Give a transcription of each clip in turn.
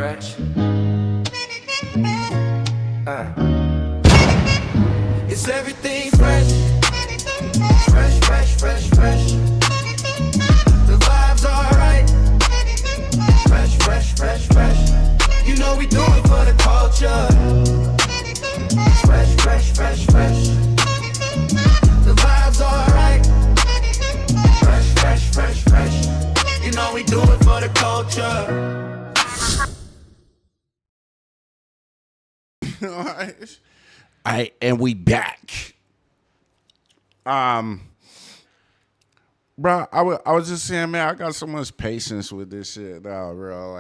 fresh. It's everything fresh. Fresh, fresh, fresh, fresh. The vibes are right. Fresh, fresh, fresh, fresh. You know we do it for the culture. Fresh, fresh, fresh, fresh. The vibes are right. Fresh, fresh, fresh, fresh. You know we do it for the culture. All right, and we back. Bro, I was just saying, man, I got so much patience with this shit now, bro.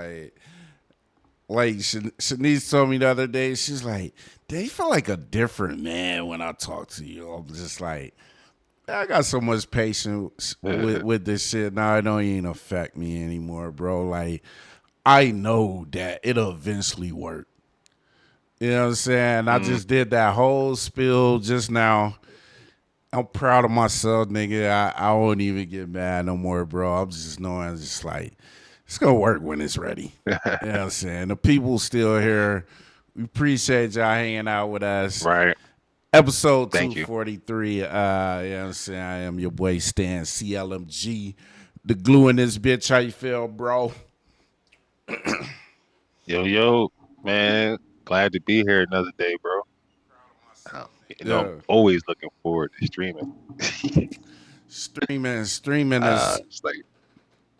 Like Shanice told me the other day, she's like, "Dang, you feel like a different man when I talk to you." I'm just like, I got so much patience with this shit now. It don't even affect me anymore, bro. Like, I know that it'll eventually work. You know what I'm saying? I just did that whole spill just now. I'm proud of myself, nigga. I won't even get mad no more, bro. I'm just knowing it's like, it's going to work when it's ready. You know what I'm saying? The people still here. We appreciate y'all hanging out with us. Right. Episode Thank 243. You know what I'm saying? I am your boy Stan CLMG. The glue in this bitch. How you feel, bro? Yo, man. Glad to be here another day, bro. I'm always looking forward to streaming. Streaming is it's like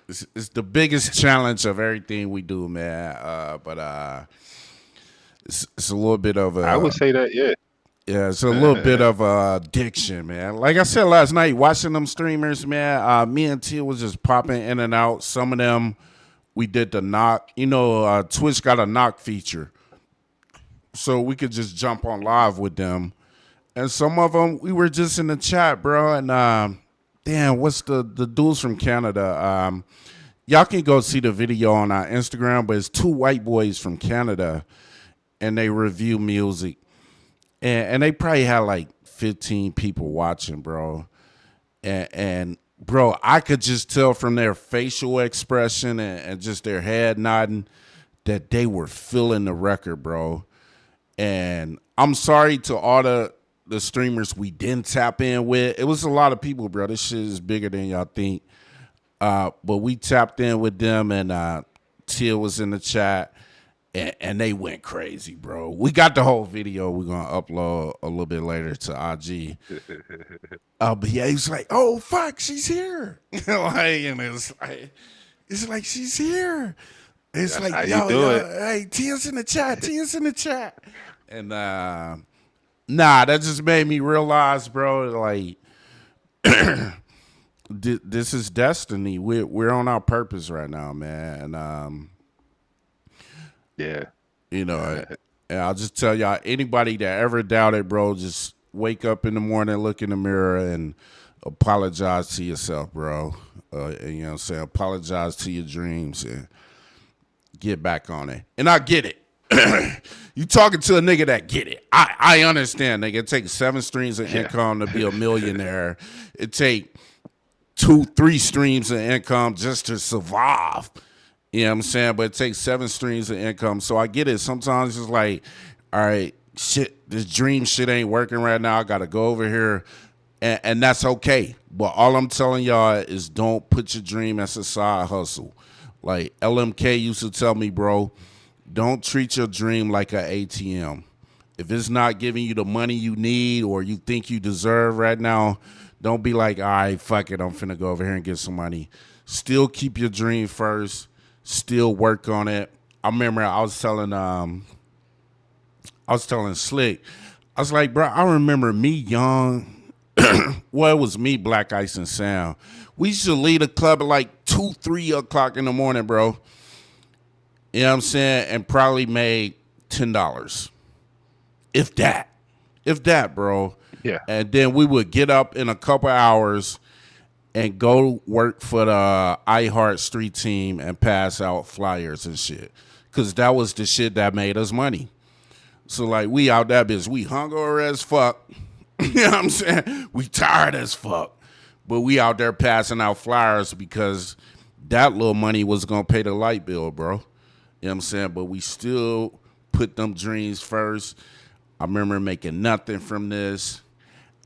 it's the biggest challenge of everything we do, man. But it's a little bit of a. I would say that, yeah. Yeah, it's a little bit of addiction, man. Like I said last night, watching them streamers, man, me and Tia was just popping in and out. Some of them, we did the knock. You know, Twitch got a knock feature. So we could just jump on live with them. And some of them, we were just in the chat, bro. And damn, what's the dudes from Canada? Y'all can go see the video on our Instagram, but it's two white boys from Canada, and they review music. And they probably had like 15 people watching, bro. And bro, I could just tell from their facial expression and just their head nodding that they were feeling the record, bro. And I'm sorry to all the streamers we didn't tap in with. It was a lot of people, bro. This shit is bigger than y'all think. But we tapped in with them, and Tia was in the chat, and they went crazy, bro. We got the whole video. We're going to upload a little bit later to IG. But yeah, he's like, oh, fuck, she's here. And it's like, she's here. It's That's like, how yo, it. hey, Tia's in the chat. Tia's in the chat. And nah, that just made me realize, bro, like, this is destiny. We're on our purpose right now, man. And Yeah. you know, and I'll just tell y'all, anybody that ever doubted, bro, just wake up in the morning, look in the mirror, and apologize to yourself, bro. And, you know what I'm saying? Apologize to your dreams and get back on it. And I get it. You talking to a nigga that get it. I understand, nigga. It takes 7 streams of income to be a millionaire. It take 2-3 streams of income just to survive. You know what I'm saying? But it takes 7 streams of income. So I get it. Sometimes it's like, all right, shit, this dream shit ain't working right now. I got to go over here. And that's okay. But all I'm telling y'all is don't put your dream as a side hustle. Like LMK used to tell me, bro, don't treat your dream like an ATM. If it's not giving you the money you need or you think you deserve right now, don't be like, all right, fuck it, I'm finna go over here and get some money. Still keep your dream first. Still work on it. I remember I was telling Slick, I was like, bro, I remember me young. Well, it was me, Black Ice, and Sam. We used to leave the club at like 2-3 o'clock in the morning, bro. You know what I'm saying? And probably made $10. If that, bro. Yeah. And then we would get up in a couple hours and go work for the iHeart Street Team and pass out flyers and shit. Because that was the shit that made us money. So, like, we out that bitch. We hungover as fuck. You know what I'm saying? We tired as fuck. But we out there passing out flyers because that little money was going to pay the light bill, bro. You know what I'm saying? But we still put them dreams first. I remember making nothing from this.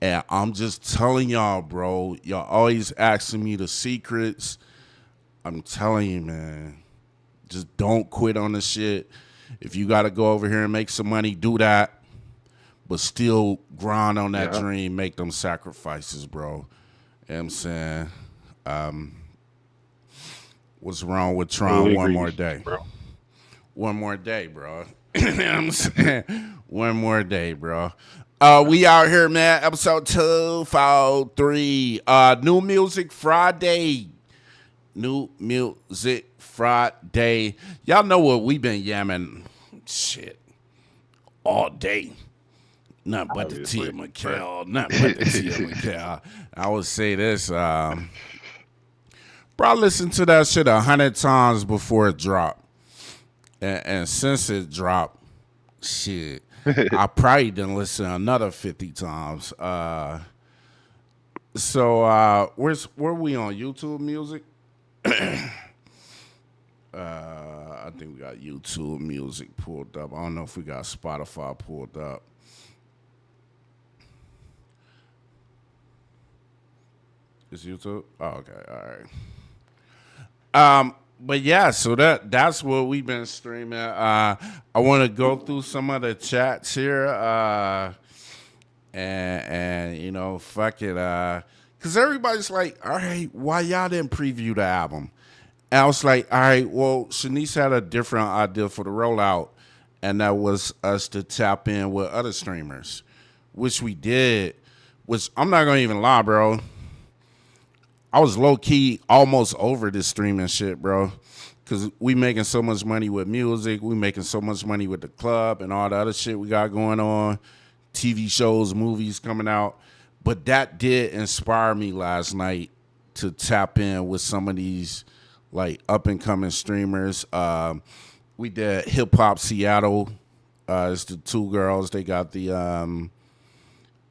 And I'm just telling y'all, bro, y'all always asking me the secrets. I'm telling you, man, just don't quit on the shit. If you got to go over here and make some money, do that. But still grind on that dream, make them sacrifices, bro. You know what I'm saying? What's wrong with trying one more day? Bro. One more day, bro. You know what I'm saying? One more day, bro. We out here, man. Episode 243. New Music Friday. New Music Friday. Y'all know what we've been yamming shit all day. Nothing but the tea of Mikell. Nothing but the tea of Mikell. I would say this. Bro, I listened to that shit 100 times before it dropped. And since it dropped, shit, I probably didn't listen another 50 times. So where we on YouTube Music? I think we got YouTube Music pulled up. I don't know if we got Spotify pulled up. It's YouTube? Oh, okay, all right. But yeah, so that's what we've been streaming. I want to go through some of the chats here, and you know, fuck it, because everybody's like, all right, why y'all didn't preview the album? And I was like, all right, well, Shanice had a different idea for the rollout, and that was us to tap in with other streamers, which we did. Which I'm not gonna even lie, bro. I was low-key almost over this streaming shit, bro, because we making so much money with music. We making so much money with the club and all the other shit we got going on, TV shows, movies coming out. But that did inspire me last night to tap in with some of these, like, up-and-coming streamers. We did Hip Hop Seattle. It's the two girls. They got the,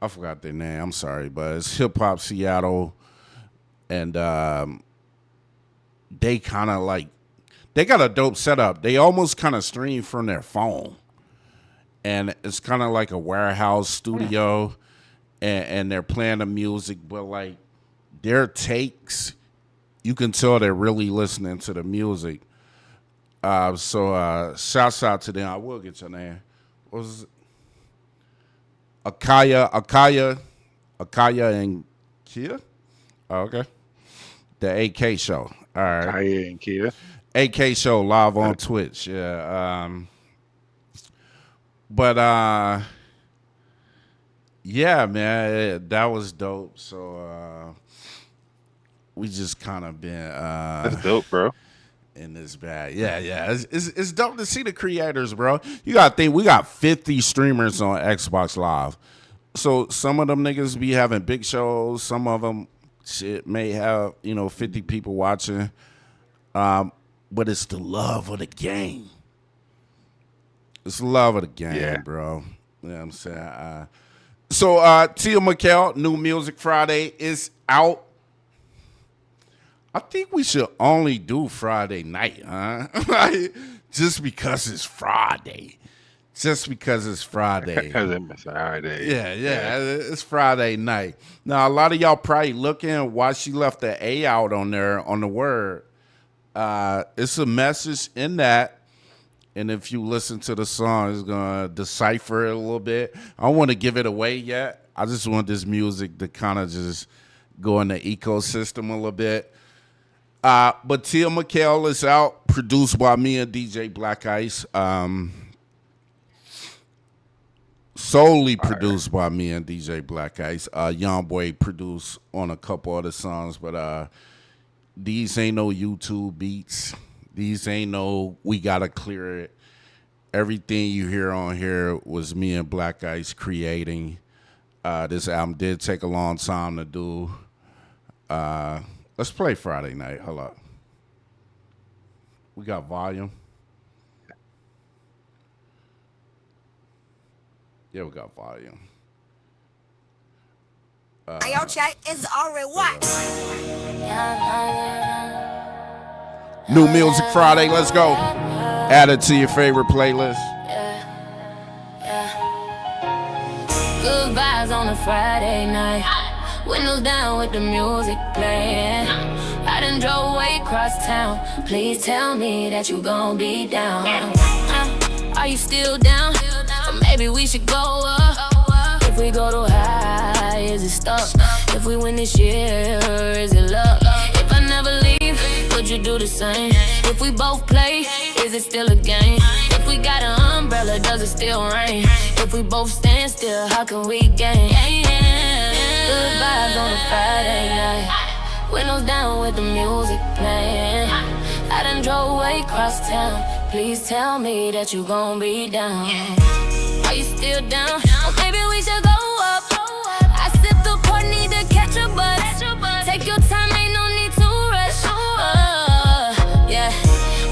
I forgot their name. I'm sorry, but it's Hip Hop Seattle. And they kind of like, they got a dope setup. They almost kind of stream from their phone. And it's kind of like a warehouse studio. And they're playing the music. But like their takes, you can tell they're really listening to the music. So shouts out to them. I will get your name. What was it? Akaya and Kia? Oh, okay. The AK show. All right. Kaya and Kia. AK show live on Twitch. Yeah. But yeah, man, that was dope. So we just kind of been That's dope, bro. In this bag. Yeah. It's dope to see the creators, bro. You gotta think we got 50 streamers on Xbox Live. So some of them niggas be having big shows, some of them shit may have, 50 people watching. But it's the love of the game. It's the love of the game, bro. You know what I'm saying? So Tia Mikell, New Music Friday is out. I think we should only do Friday night, huh? Just because it's Friday. Just because it's Friday. Because it's Friday. Yeah, it's Friday night. Now, a lot of y'all probably looking why she left the A out on there on the word. It's a message in that. And if you listen to the song, it's going to decipher it a little bit. I don't want to give it away yet. I just want this music to kind of just go in the ecosystem a little bit. But Tia Mikell is out, produced by me and DJ Black Ice. Solely produced by me and DJ Black Ice. Young Boy produced on a couple other songs, but these ain't no YouTube beats. These ain't no we gotta clear it. Everything you hear on here was me and Black Ice creating. This album did take a long time to do. Let's play Friday night. Hold up. We got volume. Yeah, we got volume. Yo, check is already what? New Music Friday, let's go. Add it to your favorite playlist. Good vibes on a Friday night. Windows down with the music playing. I done drove way across town. Please tell me that you gon' be down. Are you still down? Or maybe we should go up. If we go too high, is it stuck? If we win this year, is it luck? If I never leave, would you do the same? If we both play, is it still a game? If we got an umbrella, does it still rain? If we both stand still, how can we gain? Good vibes on a Friday night. Windows down with the music playing. I done drove way across town. Please tell me that you gon' be down. Are you still down? Or maybe we should go up. I sip the port, need to catch a bus. Take your time, ain't no need to rush. Yeah,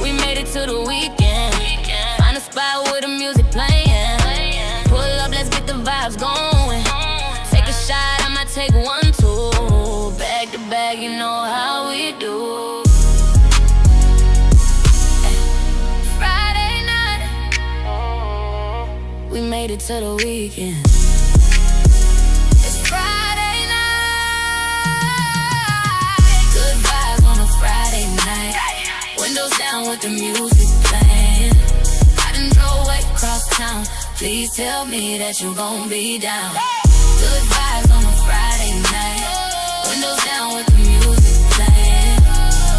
we made it to the weekend. Find a spot with the music playing. Pull up, let's get the vibes going. Take a shot, I might take 1, 2. Back to back, you know how we do. Friday night, we made it to the weekend. It's Friday night. Good vibes on a Friday night. Windows down with the music playing. I done drove way across town. Please tell me that you gon' be down. Good vibes on a Friday night. Windows down with the music playing.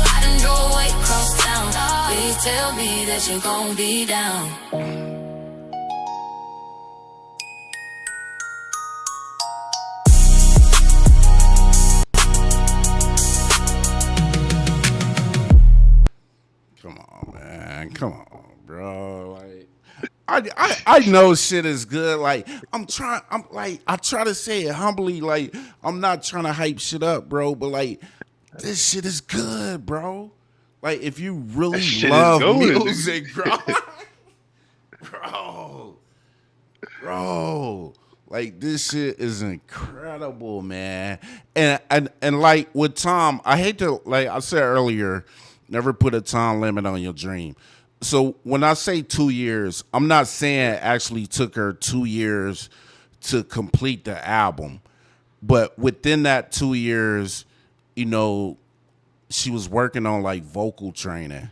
I done drove way across town. Please tell me that you gon' be down. Come on, man. Come on, bro. Like, I know shit is good. Like, I try to say it humbly. Like, I'm not trying to hype shit up, bro. But like, this shit is good, bro. Like, if you really love music, bro, bro, like this shit is incredible, man. And like with Tom, I hate to, like I said earlier, never put a time limit on your dream. So when I say 2 years, I'm not saying it actually took her 2 years to complete the album. But within that 2 years, you know, she was working on like vocal training.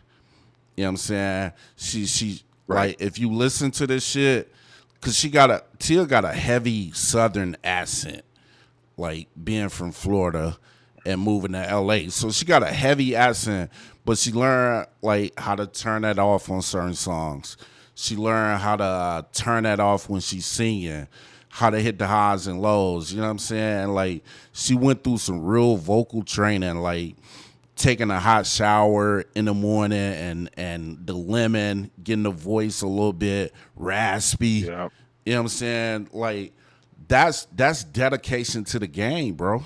You know what I'm saying? She Right. like, if you listen to this shit, cause Tia got a heavy Southern accent, like being from Florida and moving to LA. So she got a heavy accent, but she learned like how to turn that off on certain songs. She learned how to turn that off when she's singing, how to hit the highs and lows. You know what I'm saying? Like, she went through some real vocal training, like taking a hot shower in the morning and the lemon, getting the voice a little bit raspy. Yeah. You know what I'm saying? Like, that's dedication to the game, bro.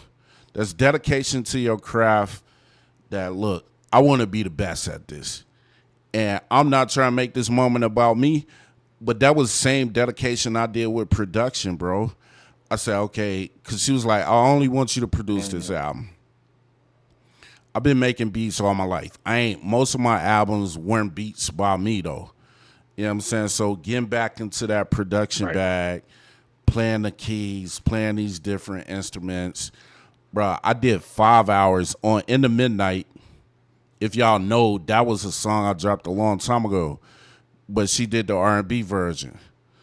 That's dedication to your craft. That, look, I want to be the best at this. And I'm not trying to make this moment about me, but that was the same dedication I did with production, bro. I said, okay, because she was like, I only want you to produce this album. I've been making beats all my life. Most of my albums weren't beats by me, though. You know what I'm saying? So getting back into that production bag, playing the keys, playing these different instruments. Bro, I did 5 hours on In the Midnight. If y'all know, that was a song I dropped a long time ago. But she did the R&B version.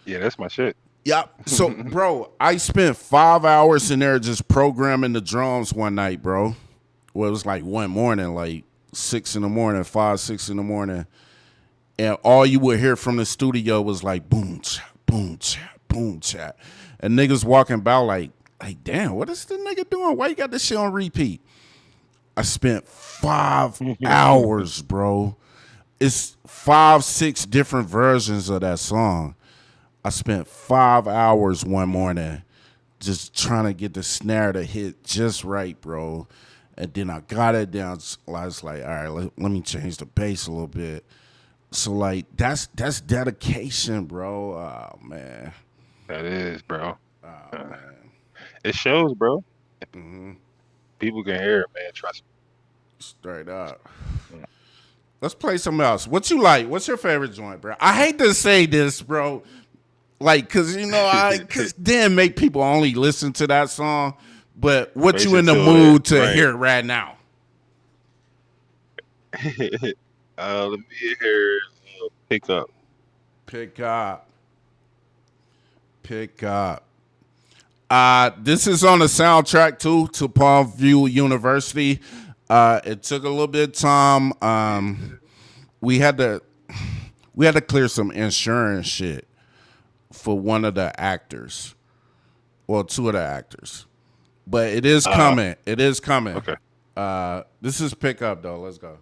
Yeah, that's my shit. Yep. So, bro, I spent 5 hours in there just programming the drums one night, bro. Well, it was like one morning, like 6 in the morning, 5, 6 in the morning. And all you would hear from the studio was like boom, cha, boom, cha, boom, cha. And niggas walking by like, damn, what is the nigga doing? Why you got this shit on repeat? I spent 5 hours, bro. It's 5, 6 different versions of that song. I spent 5 hours one morning just trying to get the snare to hit just right, bro. And then I got it down. I was like, all right, let me change the bass a little bit. So, like, that's dedication, bro. Oh, man. That is, bro. Oh, man. It shows, bro. Mm-hmm. 'Cause, People can hear it, man. Trust me. mm-hmm. Straight up. Yeah. Straight up. Let's play something else. What you like? What's your favorite joint, bro? I hate to say this, bro. Like, cause cause then make people only listen to that song. But what you in the mood to hear right now? Let me hear Pick Up. Pick Up. Pick Up. This is on the soundtrack too to Palmview University. It took a little bit of time. We had to clear some insurance shit for one of the actors. Well, two of the actors. But it is coming. It is coming. Okay. This is Pick Up though. Let's go.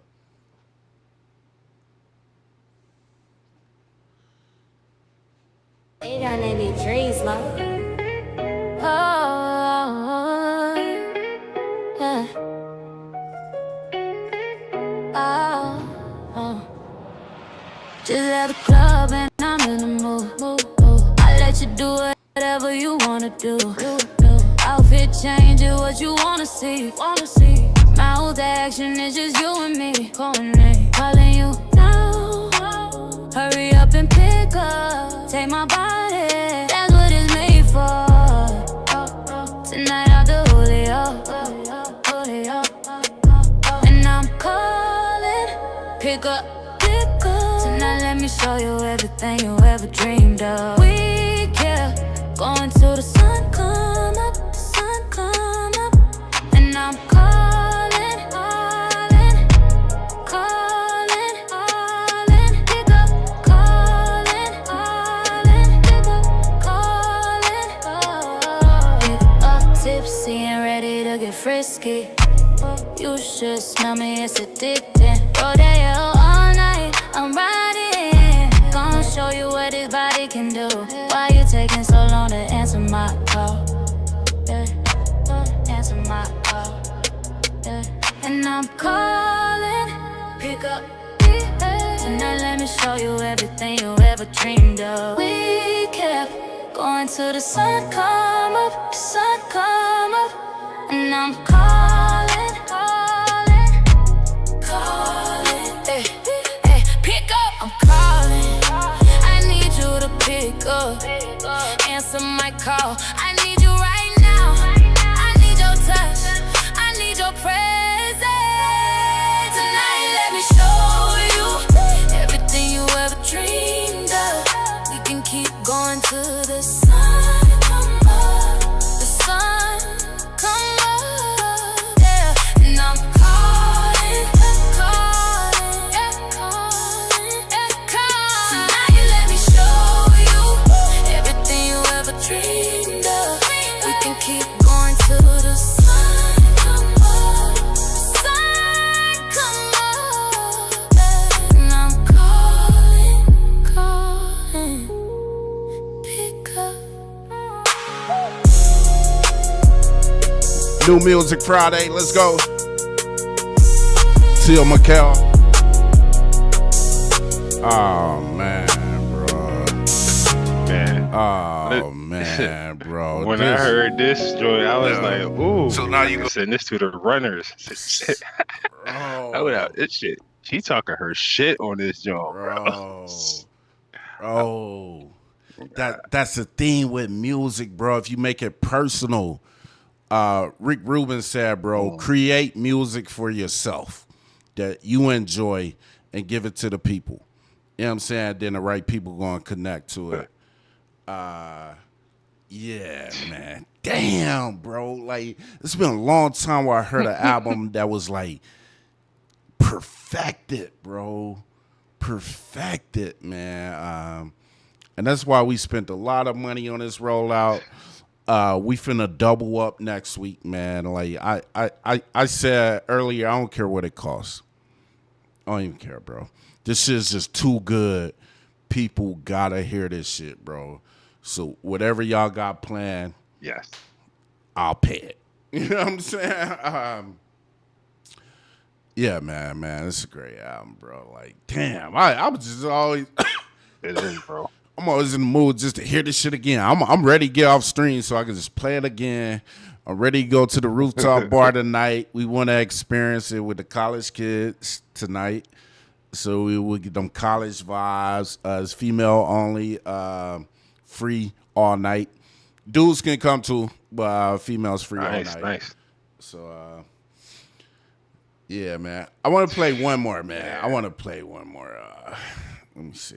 They got any dreams, love. Oh, yeah. Oh. Just at the club and I'm in the mood. I let you do whatever you wanna do. Outfit change it, what you wanna see. Mouth action is just you and me. Calling you now. Hurry up and pick up. Take my body, that's what it's made for. Tonight I'll do Julio. And I'm calling, pick up. Tonight let me show you everything you ever dreamed of. We kept going till the sun come up, and I'm calling, pick up, tipsy and ready to get frisky. You should smell me, it's addicting. Rodeo all night, I'm riding. Gonna show you what this body can do. Why you taking so long to answer my call? Yeah. Answer my call. Yeah. And I'm calling, pick up. Tonight let me show you everything you ever dreamed of. We kept going till the sun come up, and I'm calling, hey, pick up, I'm calling. I need you to pick up, answer my call. I need you right now. I need your touch, I need your presence. Tonight let me show you everything you ever dreamed of. We can keep going to the sun come up, the sun come up, yeah. And I'm calling. Tonight let me show you everything you ever dreamed of. We can keep going to the sun come up, sun come up, yeah. And I'm calling, pick up. New Music Friday. Let's go. Till Mikell. Oh man, bro. Man. Oh man, bro. When I heard this joint, I was like, ooh. So now you go send this to the runners. I would have this shit. She talking her shit on this joint, bro. That's the thing with music, bro. If you make it personal, Rick Rubin said, bro, create music for yourself that you enjoy and give it to the people. You know what I'm saying? Then the right people gonna connect to it. Yeah, man. Damn, bro. Like, it's been a long time where I heard an album that was like perfected, bro. Perfected, man. And that's why we spent a lot of money on this rollout. We finna double up next week, man. Like I said earlier, I don't care what it costs. I don't even care, bro. This shit's just too good. People gotta hear this shit, bro. So whatever y'all got planned, Yes. I'll pay it. You know what I'm saying? Yeah, man. It's a great album, bro. Like, damn, I was just always It is, bro. I'm always in the mood just to hear this shit again. I'm ready to get off stream so I can just play it again. I'm ready to go to the rooftop bar tonight. We want to experience it with the college kids tonight. So we would get them college vibes. It's female only, free all night. Dudes can come too, but females free all night. Nice. So, yeah, man. I want to play one more, man. I want to play one more. Let me see.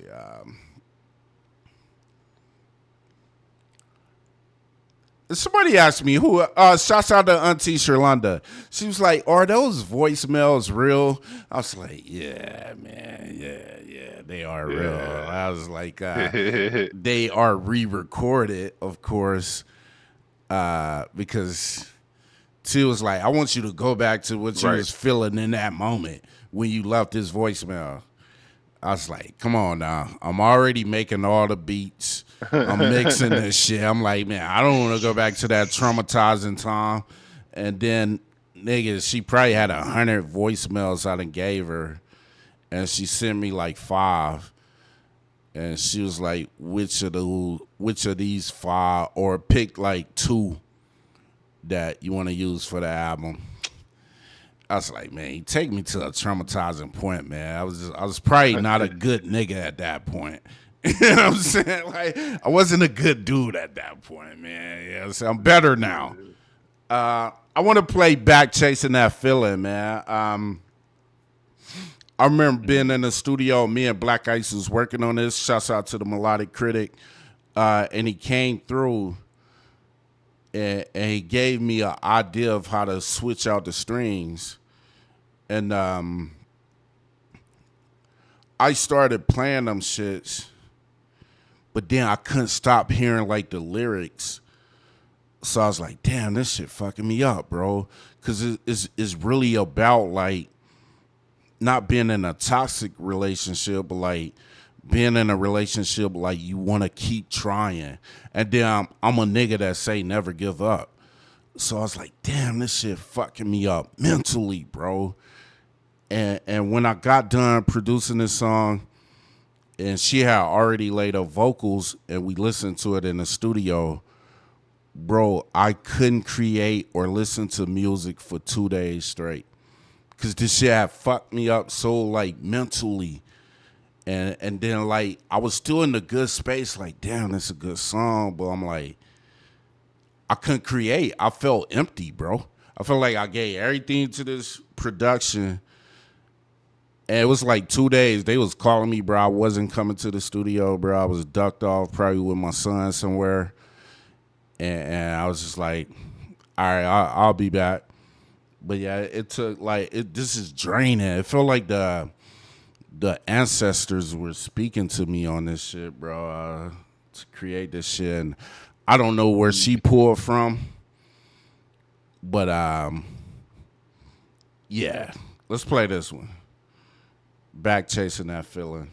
Somebody asked me who. Shouts out to Auntie Sherlonda. She was like, "Are those voicemails real?" I was like, "Yeah, man. Yeah, they are real." I was like, "They are re-recorded, of course, because." She was like, I want you to go back to what you was feeling in that moment when you left this voicemail. I was like, come on now. I'm already making all the beats. I'm mixing this shit. I'm like, man, I don't want to go back to that traumatizing time. And then, nigga, she probably had 100 voicemails I done gave her. And she sent me like 5. And she was like, which of these 5, or pick like 2 that you want to use for the album. I was like, man, you take me to a traumatizing point, man. I was probably not a good nigga at that point. You know what I'm saying? Like, I wasn't a good dude at that point, man. Yeah, so I'm better now. I want to play Back Chasing That Feeling, man. I remember being in the studio, me and Black Ice was working on this. Shouts out to the Melodic Critic. And he came through. And he gave me an idea of how to switch out the strings. And I started playing them shits. But then I couldn't stop hearing, like, the lyrics. So I was like, damn, this shit fucking me up, bro. Because it's really about, like, not being in a toxic relationship, but, like, being in a relationship, like, you want to keep trying. And then I'm a nigga that say never give up. So I was like, damn, this shit fucking me up mentally, bro. And when I got done producing this song, and she had already laid her vocals, and we listened to it in the studio, bro, I couldn't create or listen to music for 2 days straight. Because this shit had fucked me up so, like, mentally. And then, like, I was still in the good space, like, damn, that's a good song. But I'm like, I couldn't create. I felt empty, bro. I felt like I gave everything to this production. And it was like 2 days. They was calling me, bro. I wasn't coming to the studio, bro. I was ducked off, probably with my son somewhere. And I was just like, all right, I'll be back. But, yeah, it took, like, this is draining. It felt like the ancestors were speaking to me on this shit, bro, to create this shit. And I don't know where she pulled from, but yeah, let's play this one. Back Chasing That Feeling.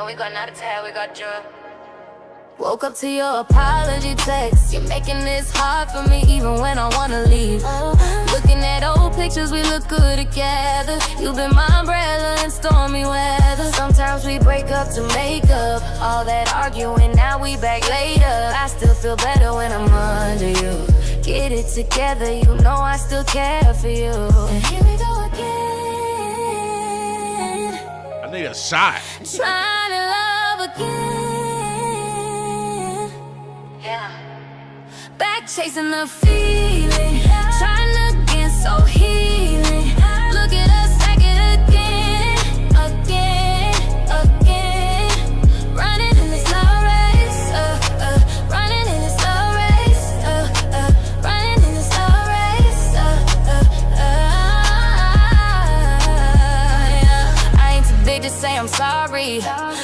We got not a tag, we got joy. Woke up to your apology text. You're making this hard for me even when I wanna leave. Looking at old pictures, we look good together. You've been my umbrella in stormy weather. Sometimes we break up to make up. All that arguing, now we back later. I still feel better when I'm under you. Get it together, you know I still care for you. And here we go again. I need a shot. Trying to love again. Yeah. Back chasing the feeling. Trying again, so healing. Look at us, back it again. Again. Running in this love race. Running in this love race. Running in this love race. I ain't too big to say I'm sorry.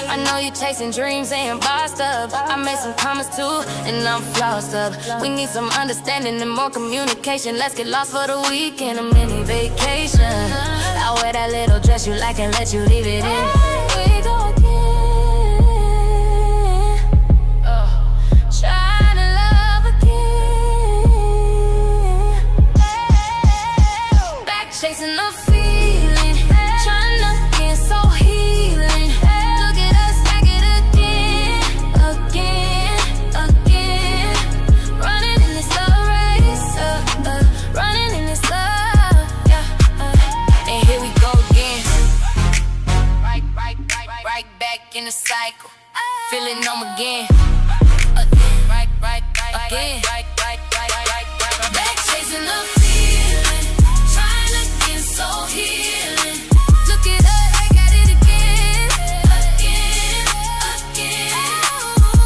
I know you chasing dreams and bossed up. I made some comments too, and I'm flossed up. We need some understanding and more communication. Let's get lost for the weekend, a mini vacation. I'll wear that little dress you like and let you leave it in. We go again. Trying to love again. chasing the feeling, trying to get so healing. Look at us back it again, again. Running in this love race, running in this love, yeah. And here we go again. Right back in the cycle, feeling numb again. Right again. Back chasing the feeling, trying to get so healing. Look at us, I got it again.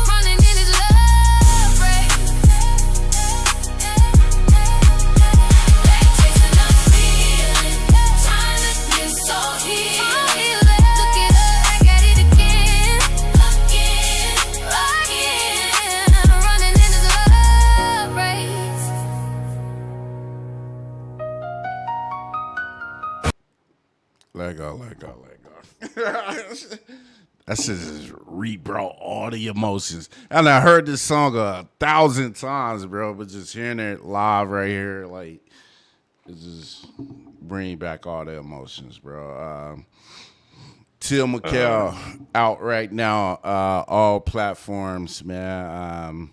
Running in this love race. Back chasing the feeling, trying to get so healing. Look at us, I got it again. Running in this love race. Let go. That shit just re-brought all the emotions. And I heard this song 1,000 times, bro, but just hearing it live right here, like, it just bring back all the emotions, bro. Till Mikell out right now, all platforms, man.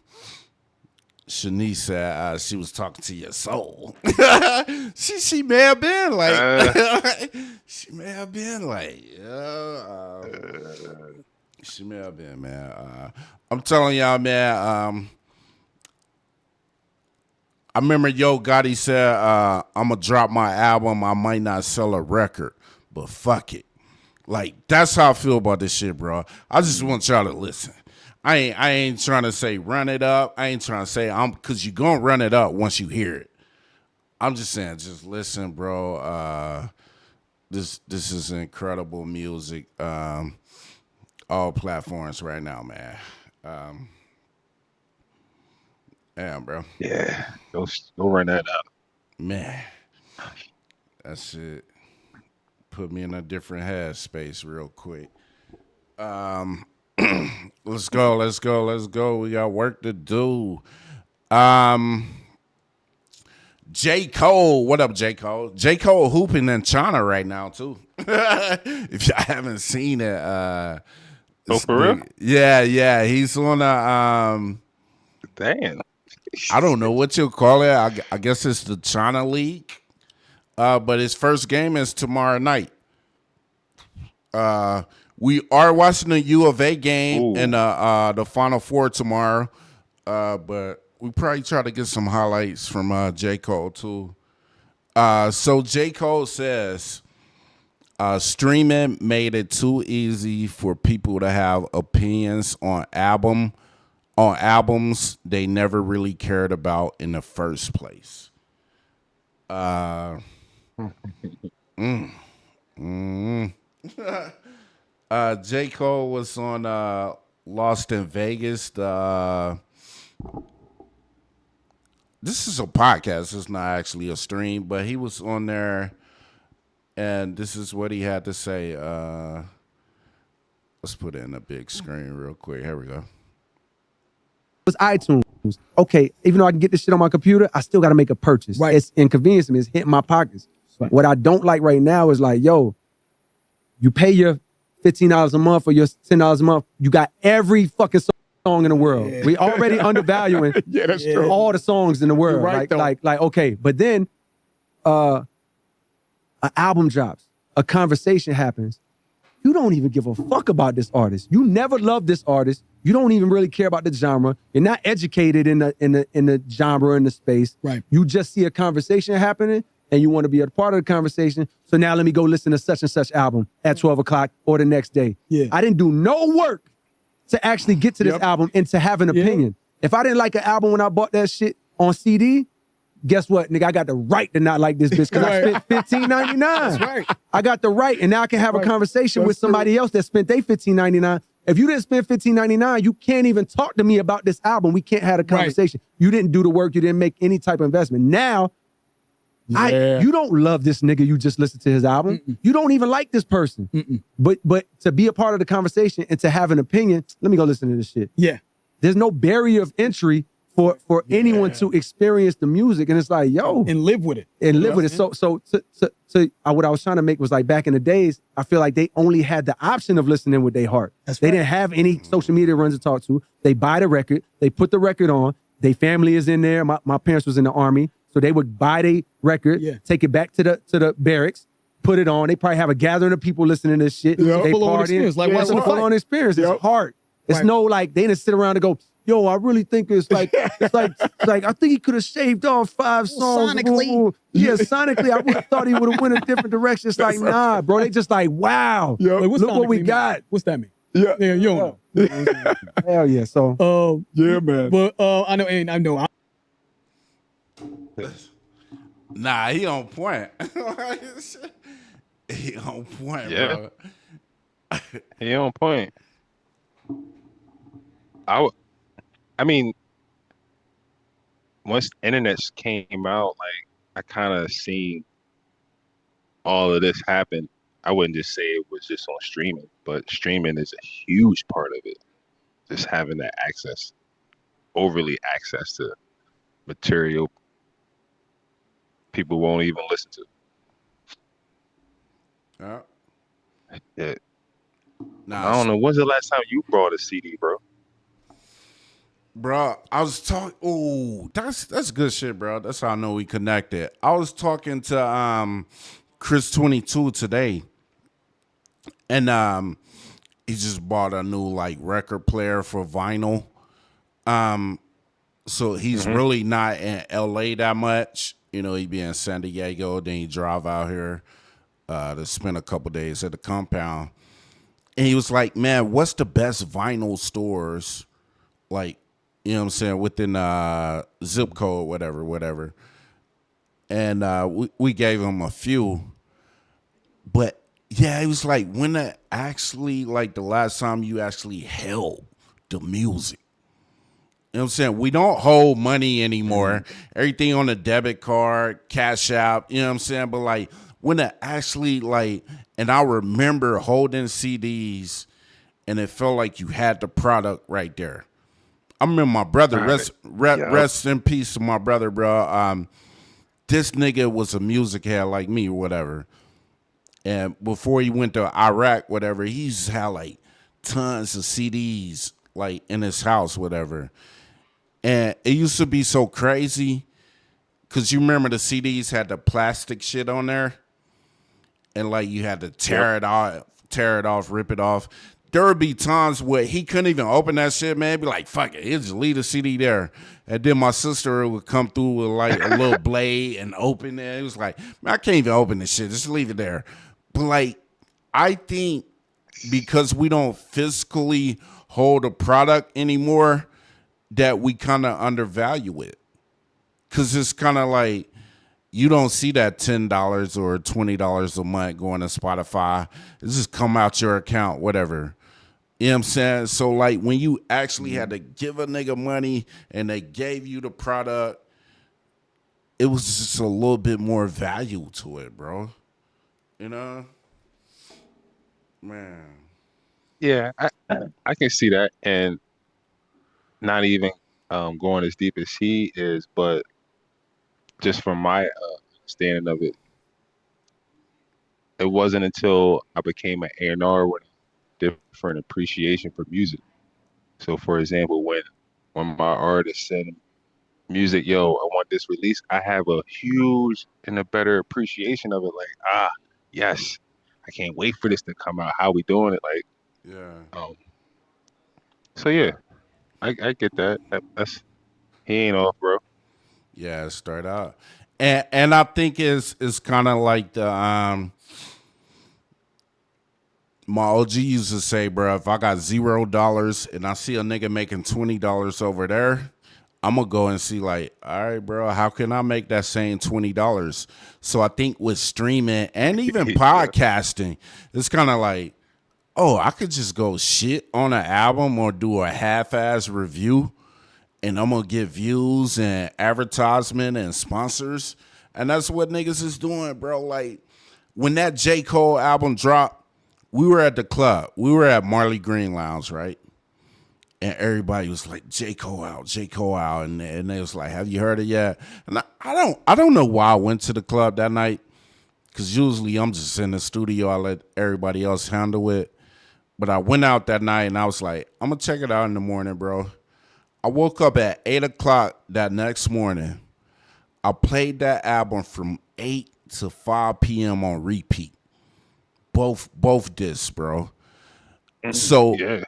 Shanice said she was talking to your soul. she may have been like, she may have been like, she may have been, man. I'm telling y'all, man. I remember Yo Gotti said, I'm gonna drop my album. I might not sell a record, but fuck it. Like, that's how I feel about this shit, bro. I just want y'all to listen. I ain't trying to say run it up. I ain't trying to say because you're going to run it up once you hear it. I'm just saying, just listen, bro. This is incredible music. All platforms right now, man. Damn, bro. Yeah, go run that up. Man, that shit put me in a different headspace real quick. Let's go. We got work to do. J. Cole, what up, J. Cole? J. Cole hooping in China right now, too. If y'all haven't seen it. Oh, for real? Yeah. He's on a, damn. I don't know what you'll call it. I guess it's the China League. But his first game is tomorrow night. We are watching the U of A game in the Final Four tomorrow, but we probably try to get some highlights from J. Cole, too. So J. Cole says, streaming made it too easy for people to have opinions on albums they never really cared about in the first place. J. Cole was on Lost in Vegas. This is a podcast. It's not actually a stream, but he was on there, and this is what he had to say. Let's put it in a big screen real quick. Here we go. It's iTunes. Okay, even though I can get this shit on my computer, I still got to make a purchase. Right. It's inconvenience to me. It's hitting my pockets. Right. What I don't like right now is like, yo, you pay your $15 a month or your $10 a month. You got every fucking song in the world. Yeah. We already undervaluing that's true. all the songs in the world. Right, like, okay, but then an album drops, a conversation happens. You don't even give a fuck about this artist. You never loved this artist. You don't even really care about the genre. You're not educated in the genre, in the space. Right. You just see a conversation happening and you want to be a part of the conversation. So now let me go listen to such and such album at 12 o'clock or the next day. Yeah. I didn't do no work to actually get to this album and to have an opinion. If I didn't like an album when I bought that shit on CD, guess what, nigga? I got the right to not like this bitch because I spent $15.99. That's right. I got the right, and now I can have a conversation with somebody else that spent their $15.99. If you didn't spend $15.99, you can't even talk to me about this album. We can't have a conversation. You didn't do the work. You didn't make any type of investment. Now, you don't love this nigga. You just listened to his album. You don't even like this person. But to be a part of the conversation and to have an opinion, let me go listen to this shit. Yeah. There's no barrier of entry for anyone to experience the music, and it's like, yo, and live with it. And live with it. So what I was trying to make was like back in the days, I feel like they only had the option of listening with their heart. They didn't have any social media runs to talk to. They buy the record, they put the record on, their family is in there. My parents was in the Army, so they would buy the record, take it back to the barracks, put it on. They probably have a gathering of people listening to this shit. They full-on experience, like watching a fight. Full-on experience. It's hard. It's no like, they didn't sit around and go, yo, I really think it's like I think he could have shaved off 5 songs. Sonically. Yeah, sonically, I would have thought he would have went a different direction. It's like, nah, bro. They just like, wow, like, look what we got. What's that mean? Yeah, you don't know. Hell yeah. So, yeah, man. But I know. Nah, he on point. He on point, bro. He on point. I mean, once the internet came out, like, I kind of seen all of this happen. I wouldn't just say it was just on streaming, but streaming is a huge part of it. Just having that overly access to material people won't even listen to. Yeah. Nah, I don't know. When's the last time you brought a CD, bro? Bro, I was talking. Oh, that's good shit, bro. That's how I know we connected. I was talking to Chris 22 today, and he just bought a new like record player for vinyl. So he's really not in LA that much. You know, he be in San Diego, then he drive out here to spend a couple days at the compound. And he was like, "Man, what's the best vinyl stores like?" You know what I'm saying? Within zip code, whatever. And we gave him a few. But yeah, it was like when the last time you actually held the music. You know what I'm saying? We don't hold money anymore. Everything on the debit card, Cash App, you know what I'm saying? But like when it actually and I remember holding CDs and it felt like you had the product right there. I remember my brother, rest in peace to my brother, bro. This nigga was a music head like me or whatever. And before he went to Iraq, whatever, he used to have like tons of CDs like in his house, whatever. And it used to be so crazy because you remember the CDs had the plastic shit on there. And like you had to tear it off, rip it off. There would be times where he couldn't even open that shit, man. Be like, fuck it, he'll just leave the CD there. And then my sister would come through with like a little blade and open it. It was like, man, I can't even open this shit. Just leave it there. But like, I think because we don't physically hold a product anymore, that we kind of undervalue it. Because it's kind of like, you don't see that $10 or $20 a month going to Spotify. It just come out your account, whatever. You know what I'm saying? So, like, when you actually had to give a nigga money and they gave you the product, it was just a little bit more value to it, bro. You know? Man. Yeah, I can see that. And not even going as deep as he is, but just from my understanding of it, it wasn't until I became an A&R with different appreciation for music. So, for example, when my artist send music, yo, I want this release, I have a huge and a better appreciation of it. Like, yes, I can't wait for this to come out. How we doing it? Like, yeah. So yeah, I get that. That's he ain't off, bro. Yeah, start out. And I think it's kind of like the my OG used to say, bro, if I got $0 and I see a nigga making $20 over there, I'm gonna go and see like, all right, bro, how can I make that same $20? So I think with streaming and even podcasting, it's kind of like, oh, I could just go shit on an album or do a half-ass review and I'm gonna get views and advertisement and sponsors. And that's what niggas is doing, bro. Like when that J. Cole album dropped, we were at the club. We were at Marley Green Lounge, right? and everybody was like, J. Cole out, J. Cole out. And they was like, have you heard it yet? And I don't know why I went to the club that night, because usually I'm just in the studio. I let everybody else handle it. But I went out that night, and I was like, I'm going to check it out in the morning, bro. I woke up at 8 o'clock that next morning. I played that album from 8 to 5 p.m. on repeat. Both discs, bro. So Yeah.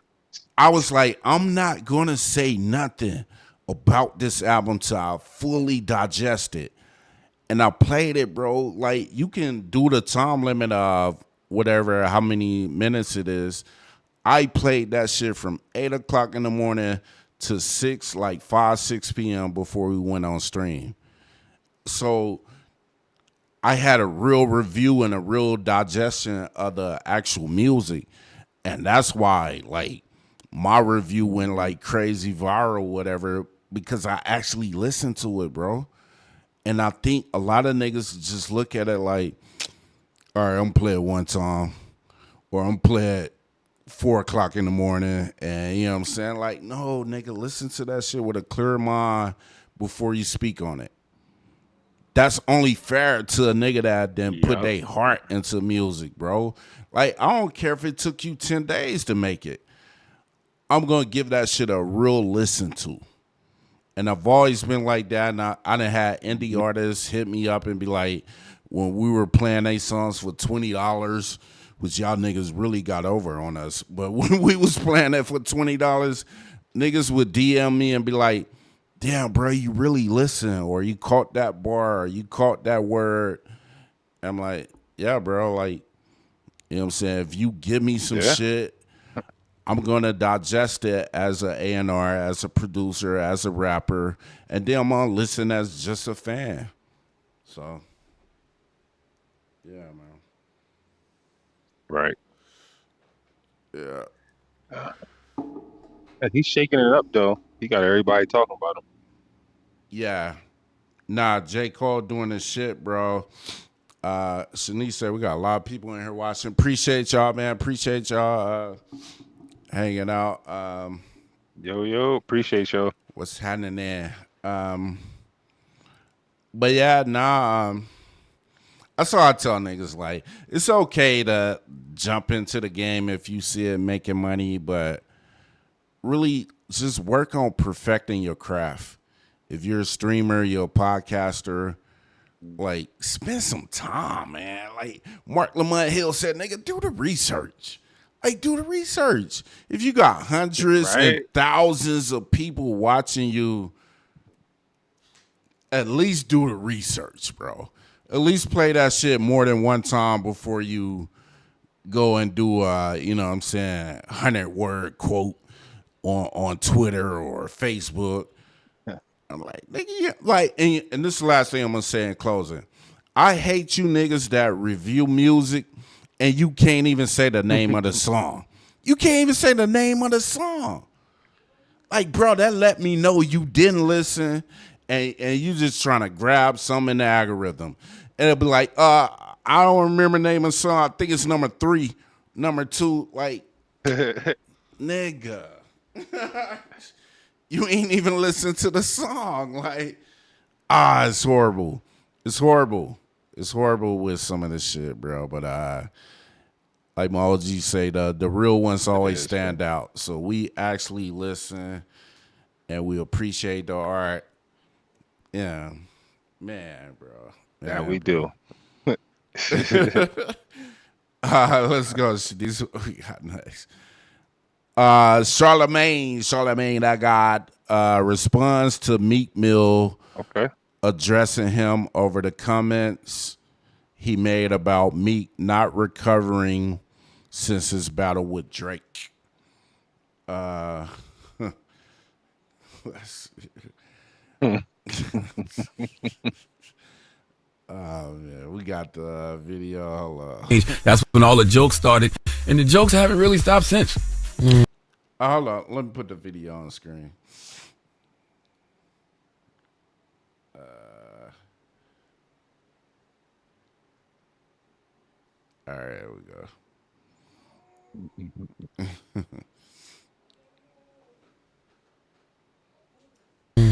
I was like, I'm not going to say nothing about this album till I fully digest it. And I played it, bro. Like, you can do the time limit of whatever, how many minutes it is. I played that shit from 8 o'clock in the morning to 6 p.m. before we went on stream. So I had a real review and a real digestion of the actual music. And that's why, like, my review went like crazy viral, whatever, because I actually listened to it, bro. And I think a lot of niggas just look at it like, all right, I'm gonna play it one time, or I'm gonna play it 4 o'clock in the morning, and you know what I'm saying? Like, no, nigga, listen to that shit with a clear mind before you speak on it. That's only fair to a nigga that then put their heart into music, bro. Like, I don't care if it took you 10 days to make it. I'm gonna give that shit a real listen to. And I've always been like that. And I done had indie artists hit me up and be like, when we were playing they songs for $20, which y'all niggas really got over on us. But when we was playing that for $20, niggas would DM me and be like, damn, bro, you really listen, or you caught that bar, or you caught that word. I'm like, yeah, bro, like, you know what I'm saying? If you give me some shit, I'm going to digest it as an A&R, as a producer, as a rapper, and then I'm going to listen as just a fan. So, yeah, man. Right. Yeah. And he's shaking it up, though. He got everybody talking about him. Yeah. Nah, J. Cole doing this shit, bro. Shanice said we got a lot of people in here watching. Appreciate y'all, man. Appreciate y'all hanging out. Yo, appreciate y'all. What's happening there? But yeah, nah. That's all I tell niggas. Like, it's okay to jump into the game if you see it making money, but really just work on perfecting your craft. If you're a streamer, you're a podcaster, like, spend some time, man. Like Mark Lamont Hill said, nigga, do the research. Like, do the research. If you got hundreds and thousands of people watching you, at least do the research, bro. At least play that shit more than one time before you go and do you know what I'm saying, 100-word quote on Twitter or Facebook. I'm like, nigga, yeah. Like, and this is the last thing I'm gonna say in closing. I hate you niggas that review music and you can't even say the name of the song. You can't even say the name of the song. Like, bro, that let me know you didn't listen and you just trying to grab some in the algorithm. And it'll be like, I don't remember the name of the song. I think it's number 3, number 2. Like, nigga. You ain't even listened to the song. Like, it's horrible. It's horrible. It's horrible with some of this shit, bro. But like my OG say, the real ones always stand out. So we actually listen and we appreciate the art. Yeah. Man, bro. Yeah, we do. Let's go. These we got next. Charlamagne, that got responds to Meek Mill addressing him over the comments he made about Meek not recovering since his battle with Drake. Oh man, we got the video. Hold up. That's when all the jokes started, and the jokes haven't really stopped since. Hold on, let me put the video on the screen. All right, here we go.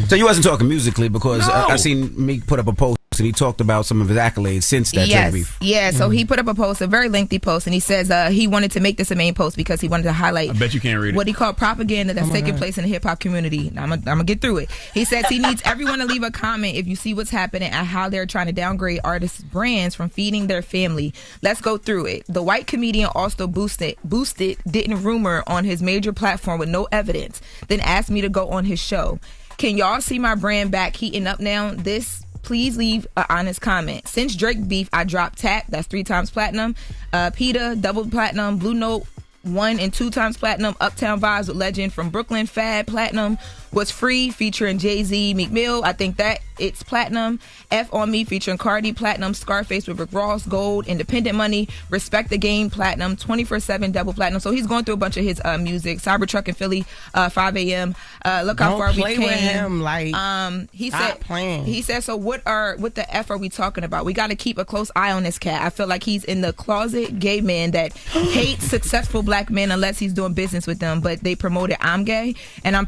So you wasn't talking musically because No. I seen Meek put up a post and he talked about some of his accolades since that Drake beef. Yeah, so he put up a post, a very lengthy post, and he says he wanted to make this a main post because he wanted to highlight I bet you can't read it. what he called propaganda that's taking place in the hip hop community. Now, I'm gonna get through it. He says he needs everyone to leave a comment if you see what's happening and how they're trying to downgrade artists' brands from feeding their family. Let's go through it. The white comedian also boosted didn't rumor on his major platform with no evidence, then asked me to go on his show. Can y'all see my brand back heating up now? Please leave an honest comment. Since Drake beef, I dropped Tap, that's 3 times platinum, PETA, double platinum, Blue Note, 1 and 2 times platinum, Uptown Vibes with Legend from Brooklyn, Fad, platinum, Was Free featuring Jay-Z, Meek Mill, I think that it's platinum, F on Me featuring Cardi, platinum, Scarface with Rick Ross, gold, Independent Money, Respect the Game, platinum, 24/7 double platinum. So he's going through a bunch of his music. Cybertruck in Philly, 5 a.m. Look how far we came. With him, like he stop said playing. He said, so what the F are we talking about? We got to keep a close eye on this cat. I feel like he's in the closet gay man that hates successful black men unless he's doing business with them, but they promoted I'm gay and I'm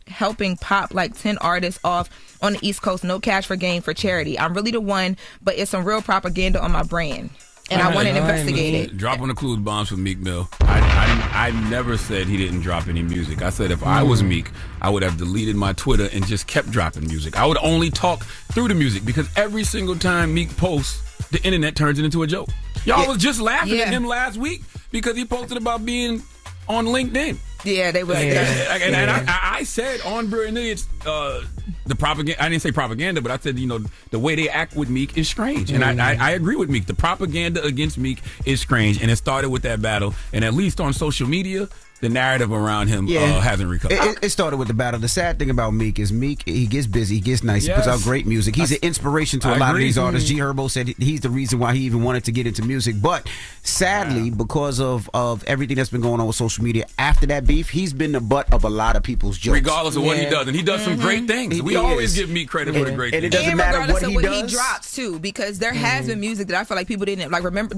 helping pop like 10 artists off on the East Coast, no cash for gain for charity. I'm really the one, but it's some real propaganda on my brand. And I want to investigate it. Drop on the clues bombs for Meek Mill. I never said he didn't drop any music. I said if I was Meek, I would have deleted my Twitter and just kept dropping music. I would only talk through the music because every single time Meek posts, the internet turns it into a joke. Y'all was just laughing at him last week because he posted about being on LinkedIn. Yeah, they were. And I said on Brilliant Idiots, the propaganda. I didn't say propaganda, but I said the way they act with Meek is strange, and I agree with Meek. The propaganda against Meek is strange, and it started with that battle. And at least on social media, the narrative around him hasn't recovered. It started with the battle. The sad thing about Meek is he gets busy, he gets nice, he puts out great music. He's an inspiration to a lot of these artists. G Herbo said he's the reason why he even wanted to get into music. But sadly, because of everything that's been going on with social media after that beef, he's been the butt of a lot of people's jokes. Regardless of what he does. And he does some great things. We always give Meek credit for the great things. And it doesn't matter regardless what of he what does. he drops too, because there has been music that I feel like people didn't like. Remember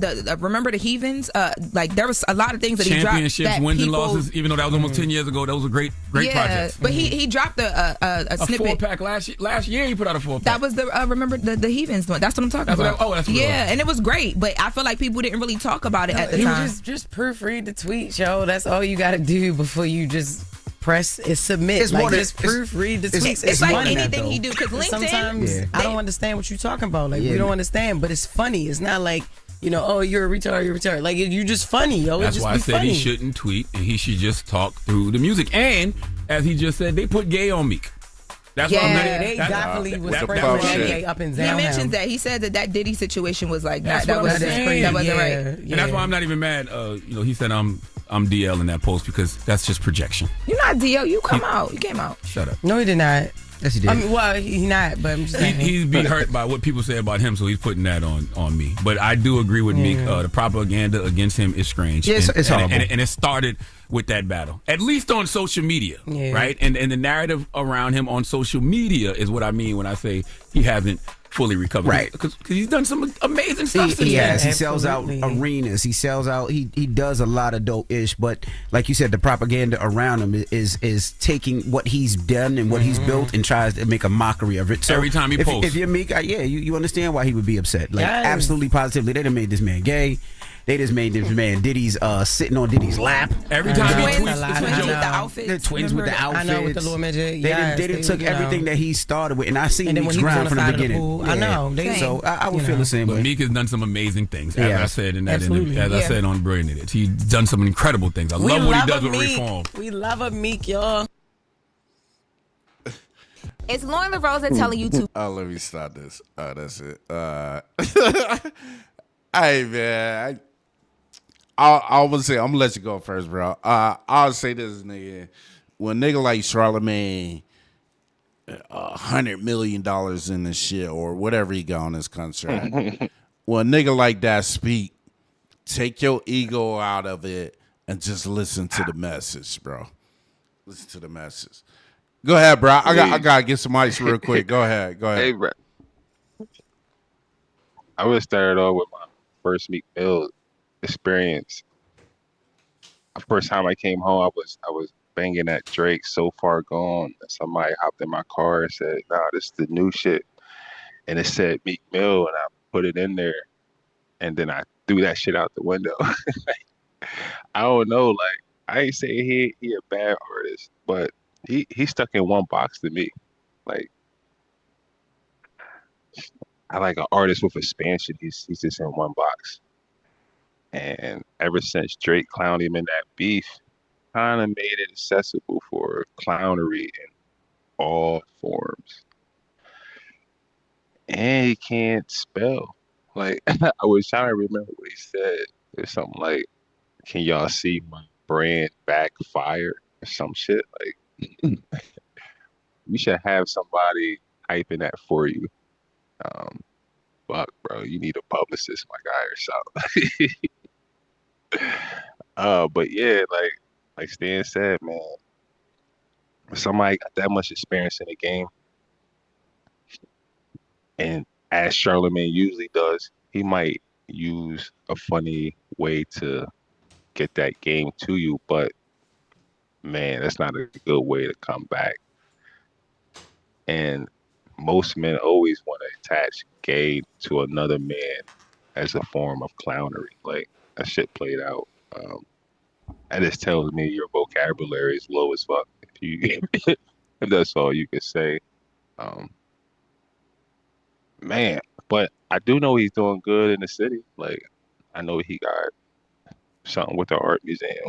the Heathens? Like there was a lot of things that he dropped. Championships, wins and losses, even though that was almost 10 years ago, that was a great project. But he dropped a snippet. 4-pack last year. He put out a 4-pack. That was the remember the Heathens one. That's what I'm talking about. That's and it was great. But I feel like people didn't really talk about it at the time. Just proofread the tweet, yo. That's all you got to do before you just press and submit. It's like more just proofread the tweets. It's like anything he do because LinkedIn. Sometimes I don't understand what you're talking about. Like we don't understand, but it's funny. It's not like. Oh, you're a retard, you're a retard. Like, you're just funny, yo. That's why I said he shouldn't tweet and he should just talk through the music. And, as he just said, they put gay on Meek. That's what I'm saying. They definitely was spreading gay up and down. He mentions that. He said that Diddy situation was like, that wasn't right. And that's why I'm not even mad. He said I'm DL in that post because that's just projection. You're not DL. You came out. Shut up. No, he did not. Yes, he did. I mean, well, he's not, but I'm just saying. He's been hurt by what people say about him, so he's putting that on me. But I do agree with Meek. The propaganda against him is strange. Yes, it's horrible. And it started with that battle, at least on social media, right? And the narrative around him on social media is what I mean when I say he hasn't fully recovered. Right. Because he's done some amazing stuff. He has. He sells out arenas. He sells out. He does a lot of dope-ish. But like you said, the propaganda around him is taking what he's done and what he's built and tries to make a mockery of it. So every time he posts. If you're Meek, you understand why he would be upset. Like, absolutely positively. They done made this man gay. They just made this man Diddy's sitting on Diddy's lap. Every time he tweets, twins with the outfits. The twins with the outfits. I know, with the little midget. They took everything that he started with, and I seen Meek's grind from the beginning. I know. So I would feel the same way. But Meek has done some amazing things, as I said I said on Brilliant Idiots. He's done some incredible things. I love what he does with Reform. We love a Meek, y'all. It's Lauren LaRosa telling you to. Oh, let me stop this. That's it. Hey, man. I'm gonna let you go first, bro. I'll say this, nigga. When nigga like Charlamagne, $100 million in this shit or whatever he got on his contract. When a nigga like that speak, take your ego out of it and just listen to the message, bro. Listen to the message. Go ahead, bro. I gotta get some ice real quick. Go ahead. Hey, bro. I would start off with my first Meek Mill experience. The first time I came home, I was banging that Drake so far gone. Somebody hopped in my car and said, "Nah, this is the new shit," and it said Meek Mill, and I put it in there, and then I threw that shit out the window. I don't know, like I ain't saying he a bad artist, but he stuck in one box to me. Like I like an artist with expansion. He's just in one box. And ever since Drake clowned him in that beef, kind of made it accessible for clownery in all forms. And he can't spell. Like I was trying to remember what he said. There's something like, "Can y'all see my brand backfire?" or some shit. Like you should have somebody typing that for you. Um, Fuck, bro, you need a publicist, my guy, or something. But yeah, like Stan said, man, if somebody got that much experience in the game, and as Charlamagne usually does, he might use a funny way to get that game to you, but man, that's not a good way to come back. And most men always want to attach gay to another man as a form of clownery. Like that shit played out. That just tells me your vocabulary is low as fuck. If you, if that's all you can say, um, man. But I do know he's doing good in the city. Like I know he got something with the art museum.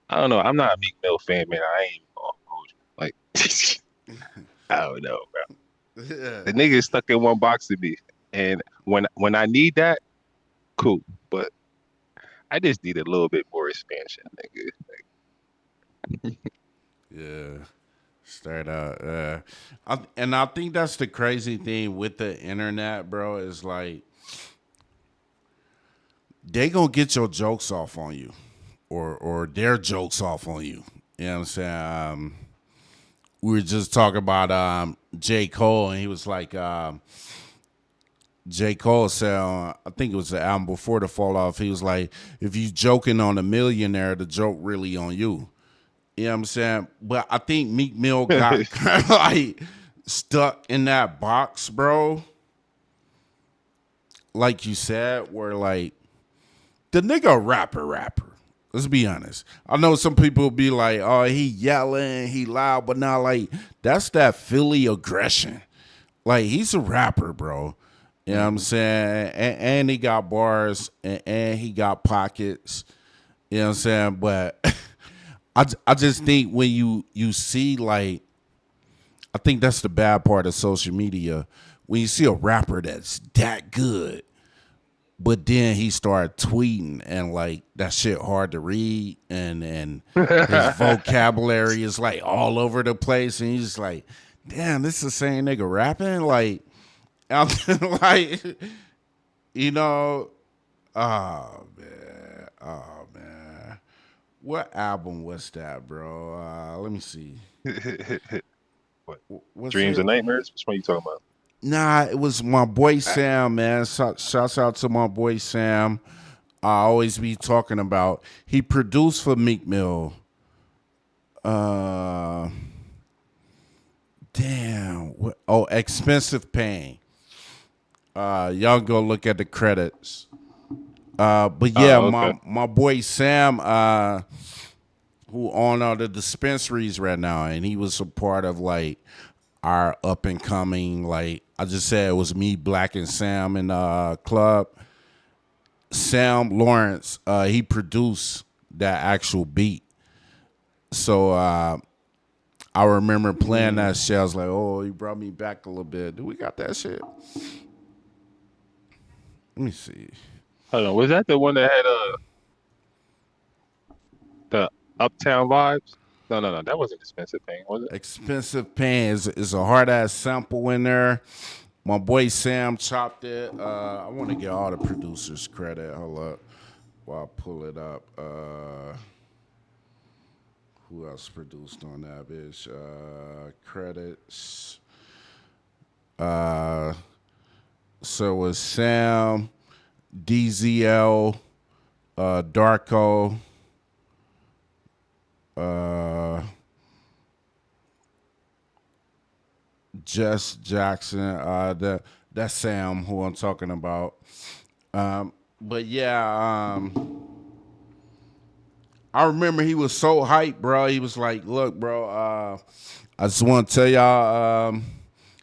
I don't know. I'm not a Meek Mill fan, man. I ain't even gonna hold you. Like I don't know, bro. The nigga is stuck in one box to me, and when I need that, cool. But I just need a little bit more expansion, nigga. Like, Yeah. Straight out. And I think that's the crazy thing with the internet, bro, is like they gonna get your jokes off on you. Or their jokes off on you. You know what I'm saying? We were just talking about J. Cole, and he was like, J. Cole said, I think it was the album before the fall off, he was like, if you joking on a millionaire, the joke really on you. You know what I'm saying? But I think Meek Mill got kind of like stuck in that box, bro. Like you said, where like the nigga a rapper. Let's be honest. I know some people will be like, oh, he yelling, he loud, but not like that's that Philly aggression. Like he's a rapper, bro. You know what I'm saying? And he got bars and he got pockets. You know what I'm saying? But I just think when you see like, I think that's the bad part of social media. When you see a rapper that's that good, but then he started tweeting and like that shit hard to read and his vocabulary is like all over the place and he's just like, damn, this is the same nigga rapping? Like, I'm like, you know, oh man. What album was that, bro? Let me see. what? Dreams and Nightmares? Which one are you talking about? Nah, it was my boy Sam, man. Shouts out to my boy Sam. I always be talking about. He produced for Meek Mill. Damn. Expensive Pain. Y'all go look at the credits. But yeah, okay. my boy Sam, who own all the dispensaries right now, and he was a part of like our up and coming, like I just said, it was me, Black, and Sam in the club. Sam Lawrence, he produced that actual beat. So I remember playing that shit. I was like, oh, he brought me back a little bit. Do we got that shit? Let me see. Hold on, was that the one that had the Uptown vibes? No, that wasn't Expensive Pain, was it? Expensive Pain is a hard ass sample in there. My boy Sam chopped it. I want to get all the producers credit. Hold up, while I pull it up. Who else produced on that bitch? Credits. So it was Sam, DZL, Darko. Jess Jackson. That's Sam who I'm talking about. But yeah, I remember he was so hyped, bro. He was like, "Look, bro, I just want to tell y'all."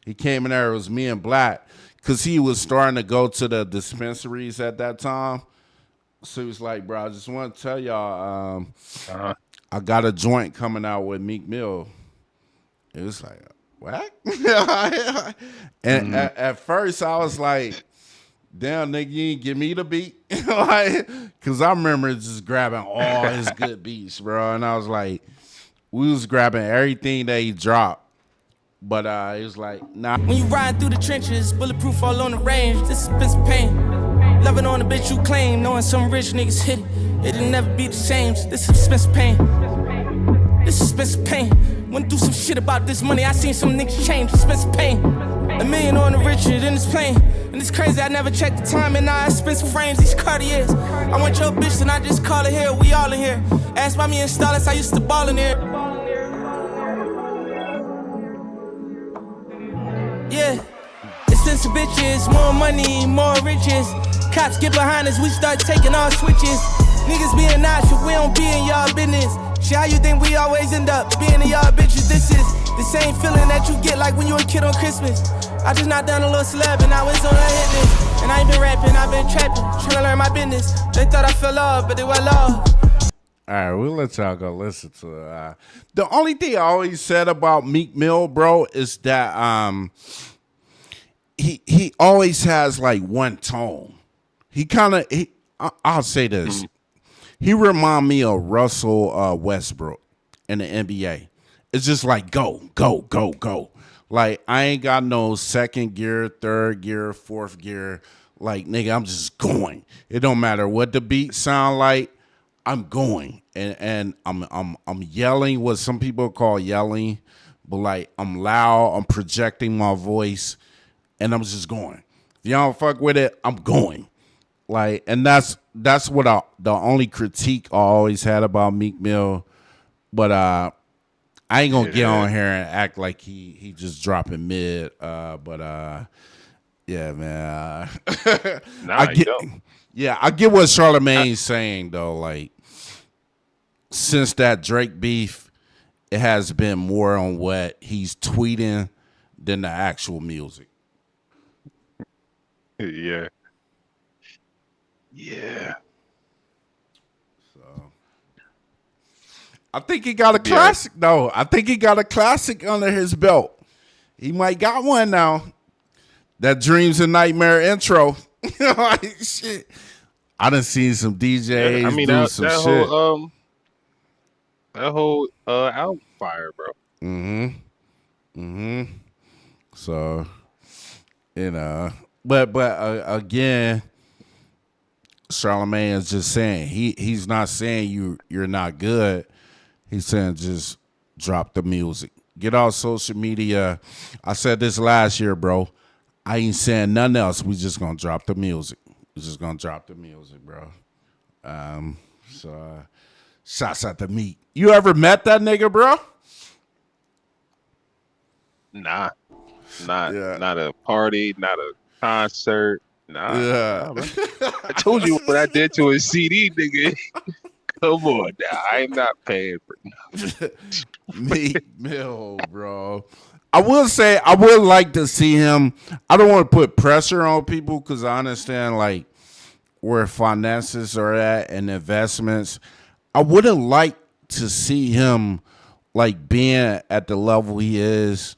He came in there. It was me and Black, cause he was starting to go to the dispensaries at that time. So he was like, "Bro, I just want to tell y'all, I got a joint coming out with Meek Mill." It was like, what? And at first I was like, damn, nigga, you ain't give me the beat. Like, cause I remember just grabbing all his good beats, bro. And I was like, we was grabbing everything that he dropped. But it was like, nah. When you ride through the trenches, bulletproof all on the range, this is expensive pain. Loving on the bitch you claim, knowing some rich niggas hit it. It'll never be the same. This is expensive pain. This is expensive pain. Went through some shit about this money, I seen some niggas change. Expensive pain. $1 million on the richer than this plane. And it's crazy, I never checked the time, and now expensive frames, these Cartiers. I want your bitch, and I just call her here, we all in here. Ask about me and Stylus, I used to ball in there. Yeah, expensive bitches, more money, more riches. Cops get behind us, we start taking all switches. Niggas being nice, but we don't be in y'all business. Shit, how you think we always end up being in y'all bitches? This is the same feeling that you get like when you a kid on Christmas. I just knocked down a little celeb and now it's on a hit list. And I ain't been rapping, I've been trapping, trying to learn my business. They thought I fell off, but they well off. All right, we'll let y'all go listen to it. The only thing I always said about Meek Mill, bro, is that he always has like one tone. I'll say this. He remind me of Russell Westbrook in the NBA. It's just like go, go, go, go. Like I ain't got no second gear, third gear, fourth gear. Like nigga, I'm just going. It don't matter what the beat sound like. I'm going and I'm yelling what some people call yelling, but like I'm loud, I'm projecting my voice, and I'm just going. If y'all don't fuck with it, I'm going. Like, and that's what the only critique I always had about Meek Mill. But I ain't gonna get on here and act like he just dropping mid. Yeah, man. Nah, you don't. Yeah, I get what Charlamagne's saying though. Like, since that Drake beef, it has been more on what he's tweeting than the actual music. Yeah. Yeah. So I think he got a classic though. I think he got a classic under his belt. He might got one now. That Dreams and Nightmare intro. Like shit. I done seen some DJs do some shit. That whole album fire, bro. So, you know, but again, Charlamagne is just saying he's not saying you're not good. He's saying just drop the music. Get off social media. I said this last year, bro. I ain't saying nothing else. We just gonna drop the music. We're just gonna drop the music, bro. So shouts out to Meek. You ever met that nigga, bro? Nah. Not a party, not a concert. Nah. Yeah. I told you what I did to a CD, nigga. Come on now. I am not paying for nothing. Meek Mill, bro. I will say I would like to see him. I don't want to put pressure on people because I understand like where finances are at and investments. I wouldn't like to see him like being at the level he is,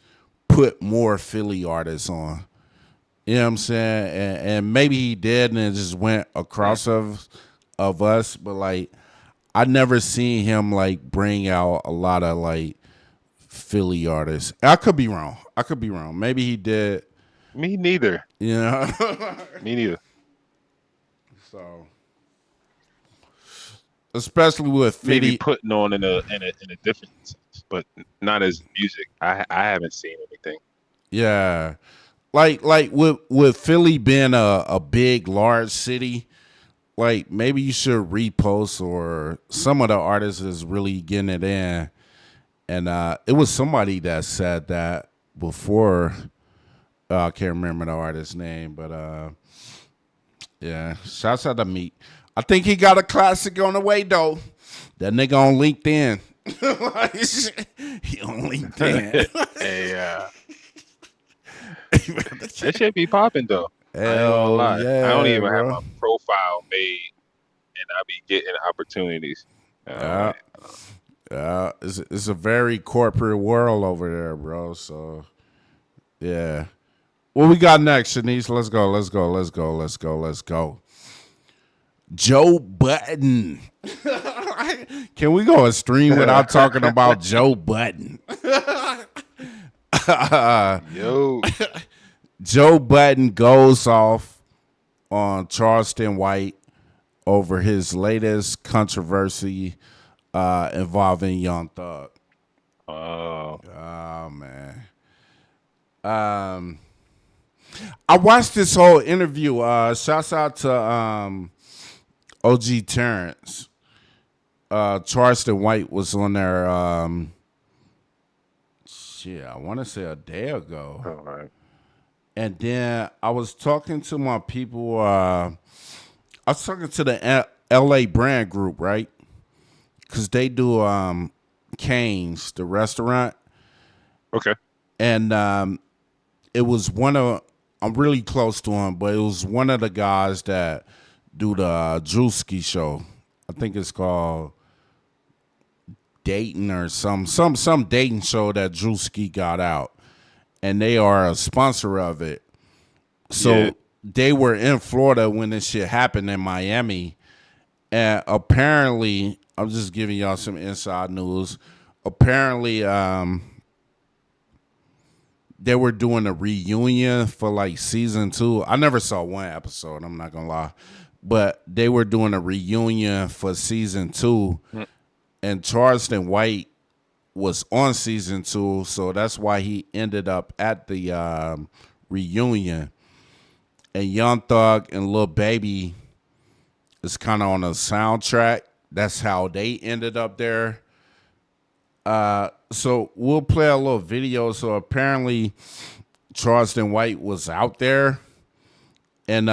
put more Philly artists on. You know what I'm saying? And maybe he did and it just went across of us, but like I never seen him like bring out a lot of like Philly artists. I could be wrong. Maybe he did. Me neither. You know? Me neither. So, especially with 50, maybe putting on in a different sense, but not as music. I haven't seen anything. Yeah, like with Philly being a big large city, like maybe you should repost, or some of the artists is really getting it in. And it was somebody that said that before. I can't remember the artist's name, but yeah, shouts out to Meek. I think he got a classic on the way though. That nigga on LinkedIn. He on LinkedIn. Hey, that shit be popping though. Hell yeah, I don't even have bro. my profile made, and I be getting opportunities. Yeah, it's a very corporate world over there, bro. So yeah. What we got next, Shanice? Let's go. Joe Budden. Can we go a stream without talking about Joe Budden? Yo. Joe Budden goes off on Charleston White over his latest controversy involving Young Thug. Oh man. I watched this whole interview. Shouts out to OG Terrence. Charleston White was on there. I want to say a day ago. All right. And then I was talking to my people. I was talking to the LA brand group, right? Because they do Cane's, the restaurant. Okay. And it was I'm really close to him, but it was one of the guys that do the Drewski show. I think it's called Dating or some dating show that Drewski got out. And they are a sponsor of it. So they were in Florida when this shit happened in Miami. And apparently, I'm just giving y'all some inside news. Apparently, they were doing a reunion for like season 2. I never saw one episode, I'm not gonna lie. But they were doing a reunion for season 2. And Charleston White was on season 2, so that's why he ended up at the reunion. And Young Thug and Lil Baby is kind of on a soundtrack. That's how they ended up there. So we'll play a little video. So apparently Charleston White was out there, and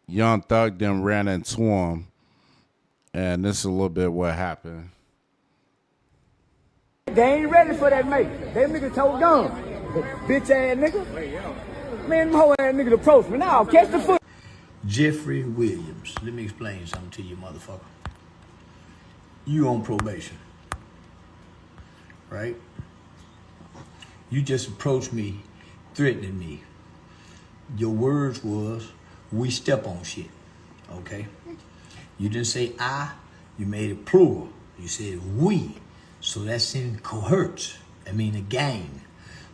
Young Thug then ran into him. And this is a little bit what happened. They ain't ready for that mate. That nigga told gun. Bitch ass nigga. Man, them hoe ass nigga approach me. Now catch the foot. Jeffrey Williams. Let me explain something to you, motherfucker. You on probation. Right? You just approached me, threatening me. Your words was, we step on shit. Okay? You didn't say I, you made it plural. You said we. So that's in cohorts. I mean a gang.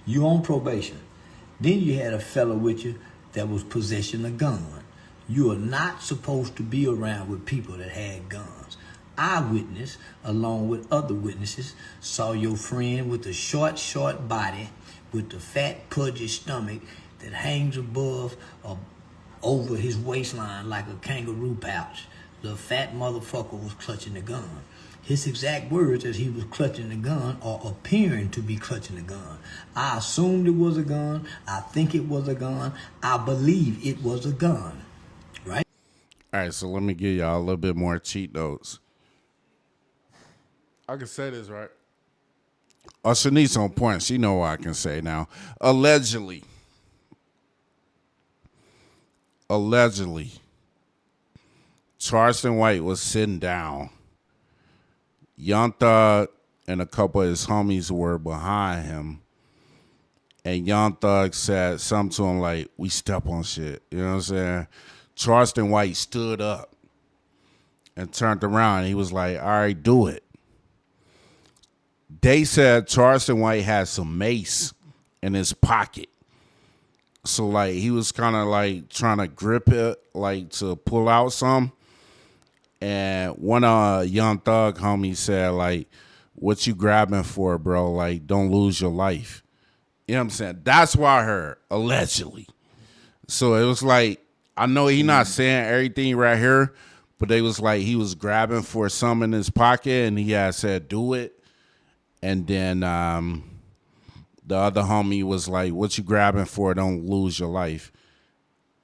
You on probation. Then you had a fella with you that was possessing a gun. You are not supposed to be around with people that had guns. Eyewitness, along with other witnesses, saw your friend with the short body, with the fat, pudgy stomach that hangs above or over his waistline like a kangaroo pouch. The fat motherfucker was clutching the gun. His exact words as he was clutching the gun or appearing to be clutching the gun. I assumed it was a gun. I think it was a gun. I believe it was a gun. Right? All right, so let me give y'all a little bit more cheat notes. I can say this, right? Oh, Shanice on point. She know what I can say now. Allegedly, Charleston White was sitting down. Young Thug and a couple of his homies were behind him. And Young Thug said something to him like, we step on shit. You know what I'm saying? Charleston White stood up and turned around. He was like, all right, do it. They said Charleston White had some mace in his pocket. So, like, he was kind of, like, trying to grip it, like, to pull out some. And one Young Thug homie said, like, what you grabbing for, bro? Like, don't lose your life. You know what I'm saying? That's what I heard, allegedly. So it was like, I know he not saying everything right here, but they was like he was grabbing for some in his pocket, and he had said, "Do it." And then the other homie was like, "What you grabbing for? Don't lose your life."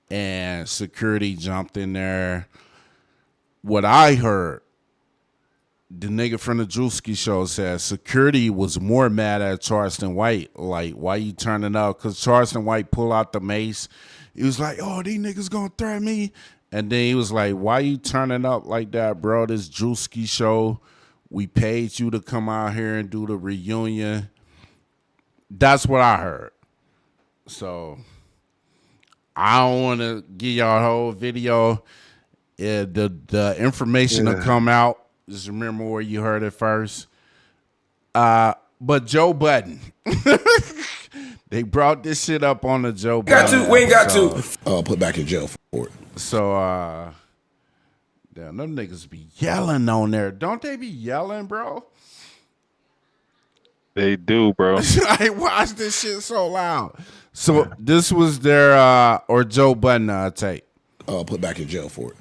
And security jumped in there. What I heard, the nigga from the Drewski show said security was more mad at Charleston White. Like, why you turning up? Because Charleston White pulled out the mace. He was like, "Oh, these niggas gonna threaten me." And then he was like, "Why you turning up like that, bro? This Drewski show, we paid you to come out here and do the reunion." That's what I heard. So I don't want to give y'all a whole video. Yeah, the information will come out. Just remember where you heard it first. But Joe Budden. They brought this shit up on the Joe Budden. We ain't got to. Put back in jail for it. So, damn, them niggas be yelling on there. Don't they be yelling, bro? They do, bro. I watched this shit so loud. So this was their or Joe Budden take. Put back in jail for it.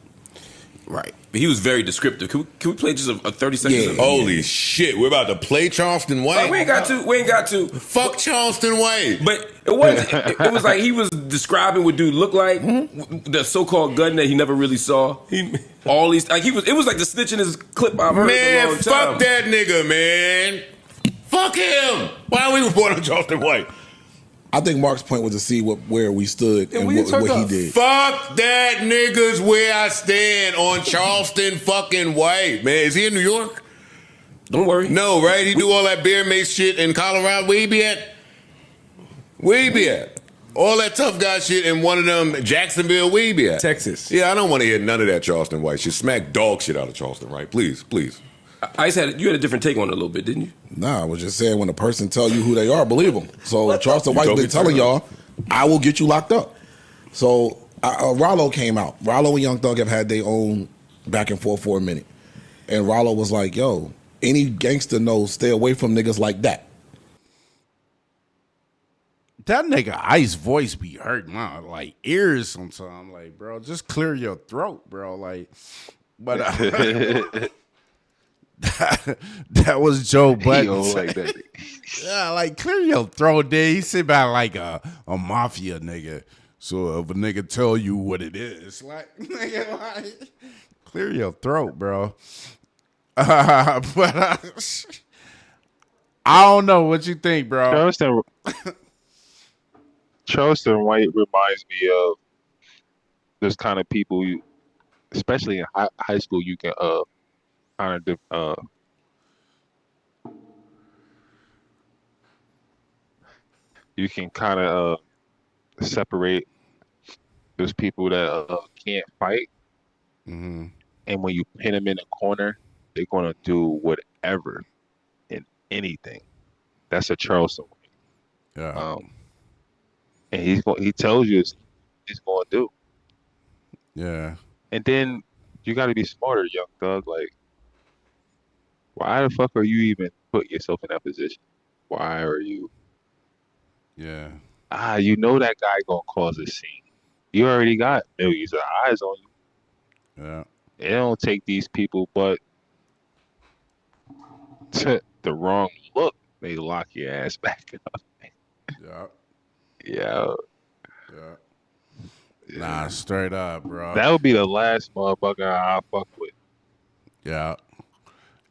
Right. But he was very descriptive. Can we play just a 30 seconds? Yeah. Holy shit. We're about to play Charleston White. We ain't got to. Fuck Charleston White. But it was like he was describing what dude looked like. The so-called gun that he never really saw. All these it was like the snitch in his clip I've heard in a long time. Fuck that nigga, man. Fuck him. Why are we reporting on Charleston White? I think Mark's point was to see where we stood and what he did. Fuck that nigga's where I stand on Charleston fucking White, man. Is he in New York? Don't worry. No, right? He do all that bear mace shit in Colorado. Where he be at? Where he be at? All that tough guy shit in one of them Jacksonville. Where he be at? Texas. Yeah, I don't want to hear none of that Charleston White shit. Smack dog shit out of Charleston, right? Please, please. You had a different take on it a little bit, didn't you? Nah, I was just saying when a person tell you who they are, believe them. So Charleston White's been telling y'all, I will get you locked up. So Rollo came out. Rollo and Young Thug have had their own back and forth for a minute. And Rollo was like, yo, any gangster knows stay away from niggas like that. That nigga Ice voice be hurting my like ears sometimes. Like, bro, just clear your throat, bro. Like, but that was Joe Budden. Like that. Yeah, like clear your throat, dude. He sit back like a mafia nigga. So if a nigga tell you what it is, like, nigga, like clear your throat, bro. But I don't know what you think, bro. Charleston White reminds me of those kind of people, especially in high school, you can kind of you can kind of separate those people that can't fight, and when you pin them in a corner, they're gonna do whatever and anything. That's a Charleston White. Yeah. And he tells you he's going to do. Yeah. And then you got to be smarter, Young Thug. Like, why the fuck are you even put yourself in that position? Why are you? Yeah. You know that guy gonna cause a scene. You already got millions of eyes on you. Yeah. It don't take these people, but to the wrong look, they lock your ass back up. Yeah. Yeah. Nah, straight up, bro. That would be the last motherfucker I fuck with. Yeah.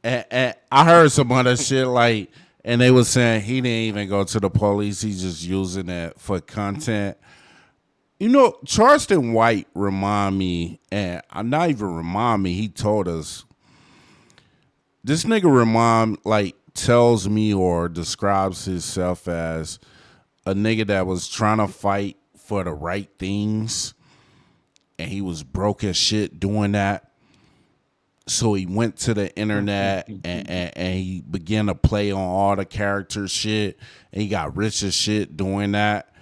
And I heard some other shit like, and they was saying he didn't even go to the police. He's just using it for content. You know, Charleston White remind me, and I'm not even remind me, he told us, this nigga tells me or describes himself as a nigga that was trying to fight for the right things, and he was broke as shit doing that. So he went to the internet and he began to play on all the character shit, and he got rich as shit doing that.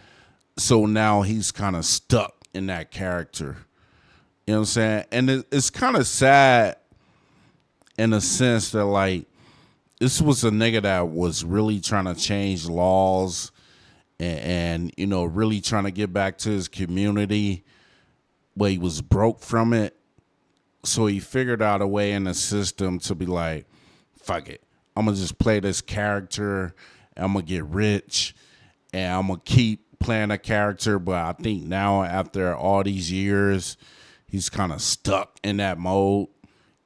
So now he's kind of stuck in that character. You know what I'm saying? And it's kind of sad in a sense that, like, this was a nigga that was really trying to change laws and you know, really trying to get back to his community, but he was broke from it. So he figured out a way in the system to be like, fuck it. I'm going to just play this character. I'm going to get rich. And I'm going to keep playing a character. But I think now after all these years, he's kind of stuck in that mode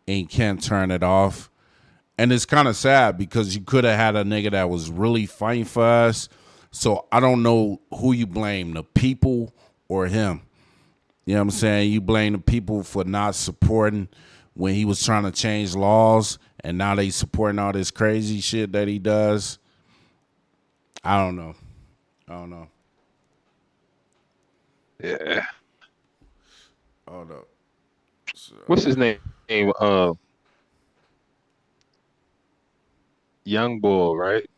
and can't turn it off. And it's kind of sad because you could have had a nigga that was really fighting for us. So I don't know who you blame, the people or him. You know what I'm saying? You blame the people for not supporting when he was trying to change laws, and now they supporting all this crazy shit that he does. I don't know. Yeah. Hold up. So, What's his name? Young Bull, right?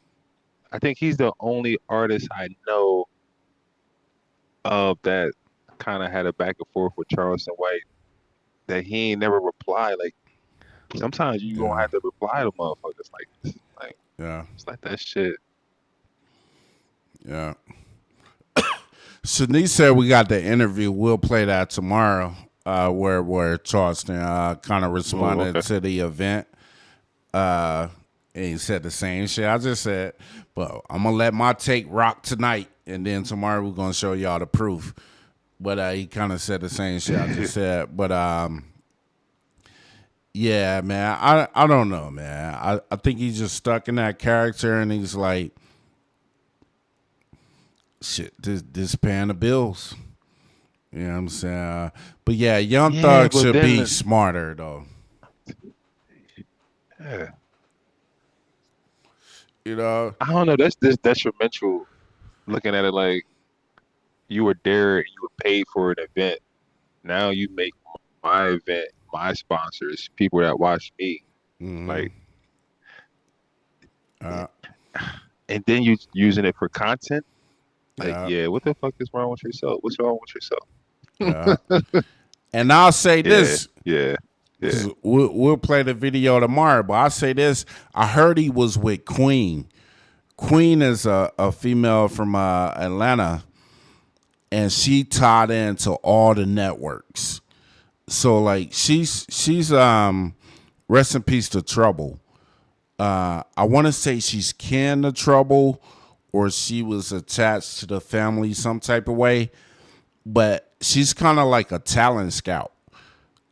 I think he's the only artist I know of that kind of had a back and forth with Charleston White that he ain't never replied. Like sometimes you gonna have to reply to motherfuckers like yeah, it's like that shit. Yeah. Shanice said we got the interview. We'll play that tomorrow. Where Charleston kind of responded to the event. And he said the same shit I just said, but I'm gonna let my take rock tonight, and then tomorrow we're gonna show y'all the proof. But he kind of said the same shit I just said. But yeah, man, I don't know, man. I think he's just stuck in that character, and he's like, shit, this paying the bills. You know what I'm saying? But yeah, Young Thug should be smarter though. Yeah. You know, I don't know. That's detrimental. Looking at it like you were there, you were paid for an event. Now you make my event, my sponsors, people that watch me, like, and then you using it for content. Like, yeah, what the fuck is wrong with yourself? What's wrong with yourself? And I'll say this. Yeah. We'll play the video tomorrow, but I'll say this. I heard he was with Queen. Queen is a female from Atlanta, and she tied into all the networks. So like she's rest in peace to Trouble. I want to say she's kin to Trouble, or she was attached to the family some type of way, but she's kind of like a talent scout.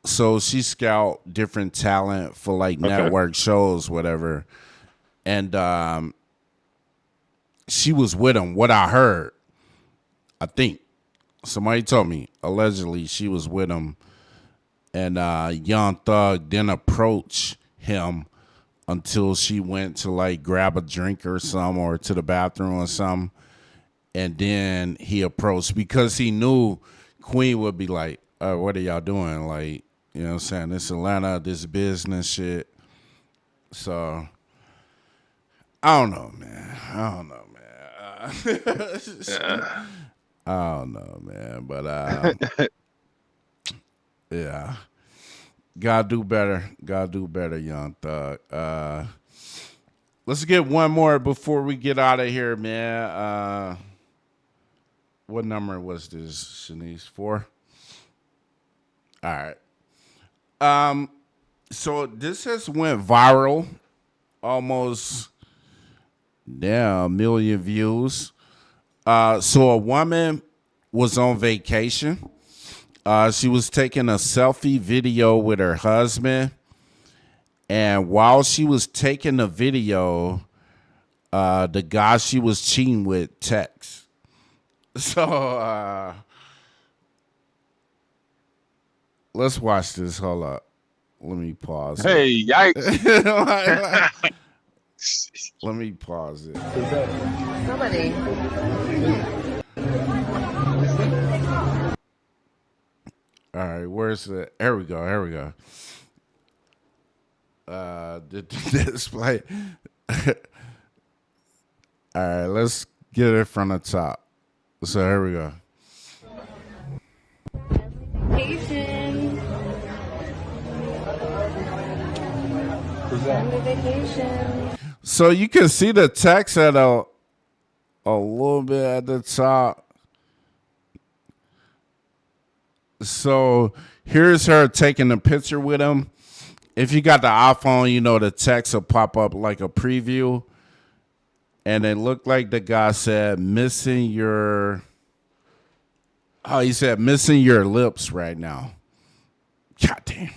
So she scout different talent for like network shows, whatever. And she was with him. What I heard, I think somebody told me, allegedly she was with him. And Young Thug didn't approach him until she went to like grab a drink or something, or to the bathroom or something. And then he approached because he knew Queen would be like, what are y'all doing? Like, you know what I'm saying? This Atlanta, this business shit. So, I don't know, man. I don't know, man. But, yeah. Gotta do better, Young Thug. Let's get one more before we get out of here, man. What number was this, Shanice? 4? All right. So this has went viral, almost a million views. So a woman was on vacation. She was taking a selfie video with her husband, and while she was taking the video, the guy she was cheating with texted. So let's watch this. Hold up. Let me pause. Hey, yikes. Let me pause it. Somebody. All right, where's the? Here we go. The display. All right, let's get it from the top. So here we go. Vacation. Vacation. So you can see the text at a little bit at the top. So here's her taking a picture with him. If you got the iPhone, you know the text will pop up like a preview. And it looked like the guy said, missing your... Oh, he said, missing your lips right now. God damn.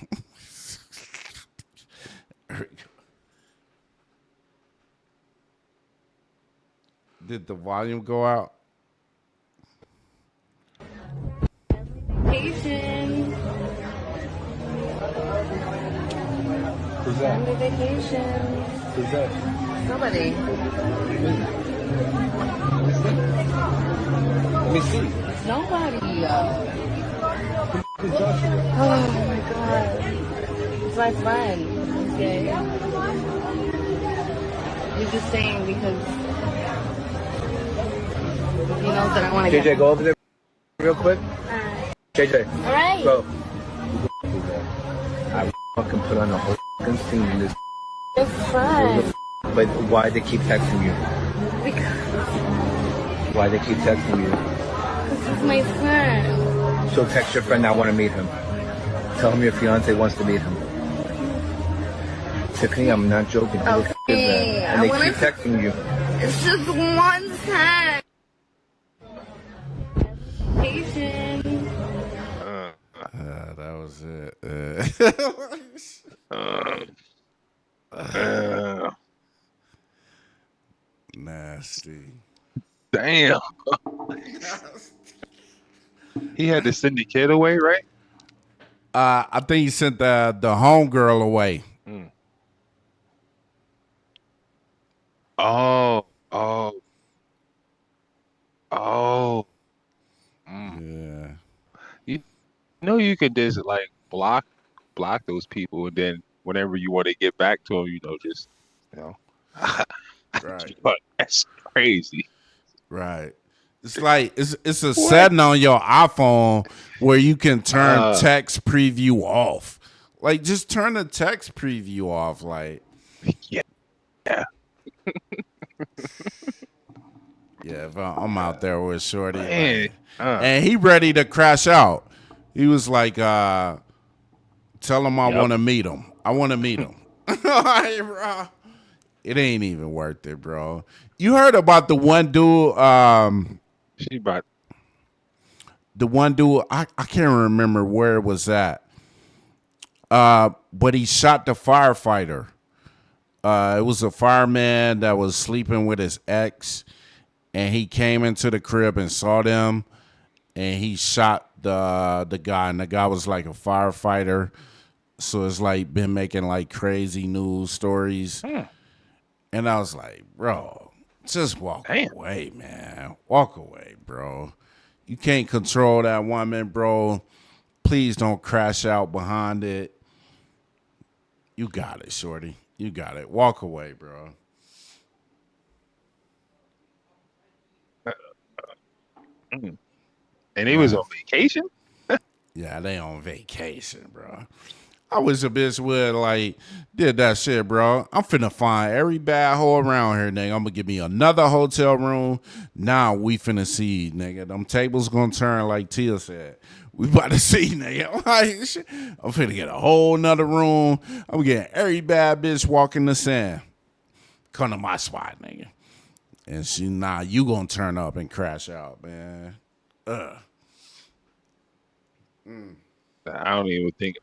Did the volume go out? Vacation. Who's that? Family vacation. Who's that? Somebody. Let me see. Nobody. Who's Joshua? Oh my god. It's my friend. He's gay. He's just saying because he knows that I want to JJ, go over there real quick. JJ, Alright. go. I fucking put on the whole fucking scene in this. It's fun. But why they keep texting you? Because Why they keep texting you? he's my friend. So text your friend, I want to meet him. Tell him your fiance wants to meet him. Tiffany, I'm not joking. Okay, And they I wanna- keep texting you. It's just one time. Vacation. That was it. Nasty. Damn. He had to send the kid away, right? I think he sent the homegirl away. Oh. Yeah. You know you could just like block those people, and then whenever you want to get back to them, just Right. But that's crazy. Right. It's like it's a setting on your iPhone where you can turn text preview off. Like just turn the text preview off. Like yeah. Yeah, if I'm out there with Shorty, Man, and he ready to crash out. He was like, tell him I want to meet him. I want to meet him. Like, bro, it ain't even worth it, bro. You heard about the one dude, the one dude, I can't remember where it was at. But he shot the firefighter. It was a fireman that was sleeping with his ex, and he came into the crib and saw them, and he shot the guy, and the guy was like a firefighter. So it's like been making like crazy news stories. And I was like, bro, just walk away, man. Walk away, bro. You can't control that woman, bro. Please don't crash out behind it. You got it, Shorty. You got it. Walk away, bro. And he was on vacation? Yeah, they on vacation, bro. I wish a bitch would like did that shit, bro. I'm finna find every bad hoe around here, nigga. I'm gonna give me another hotel room. Now we finna see, nigga. Them tables gonna turn like Tia said. We about to see, nigga. Like, shit. I'm finna get a whole nother room. I'm getting every bad bitch walking the sand. Come to my spot, nigga. And you gonna turn up and crash out, man. I don't even think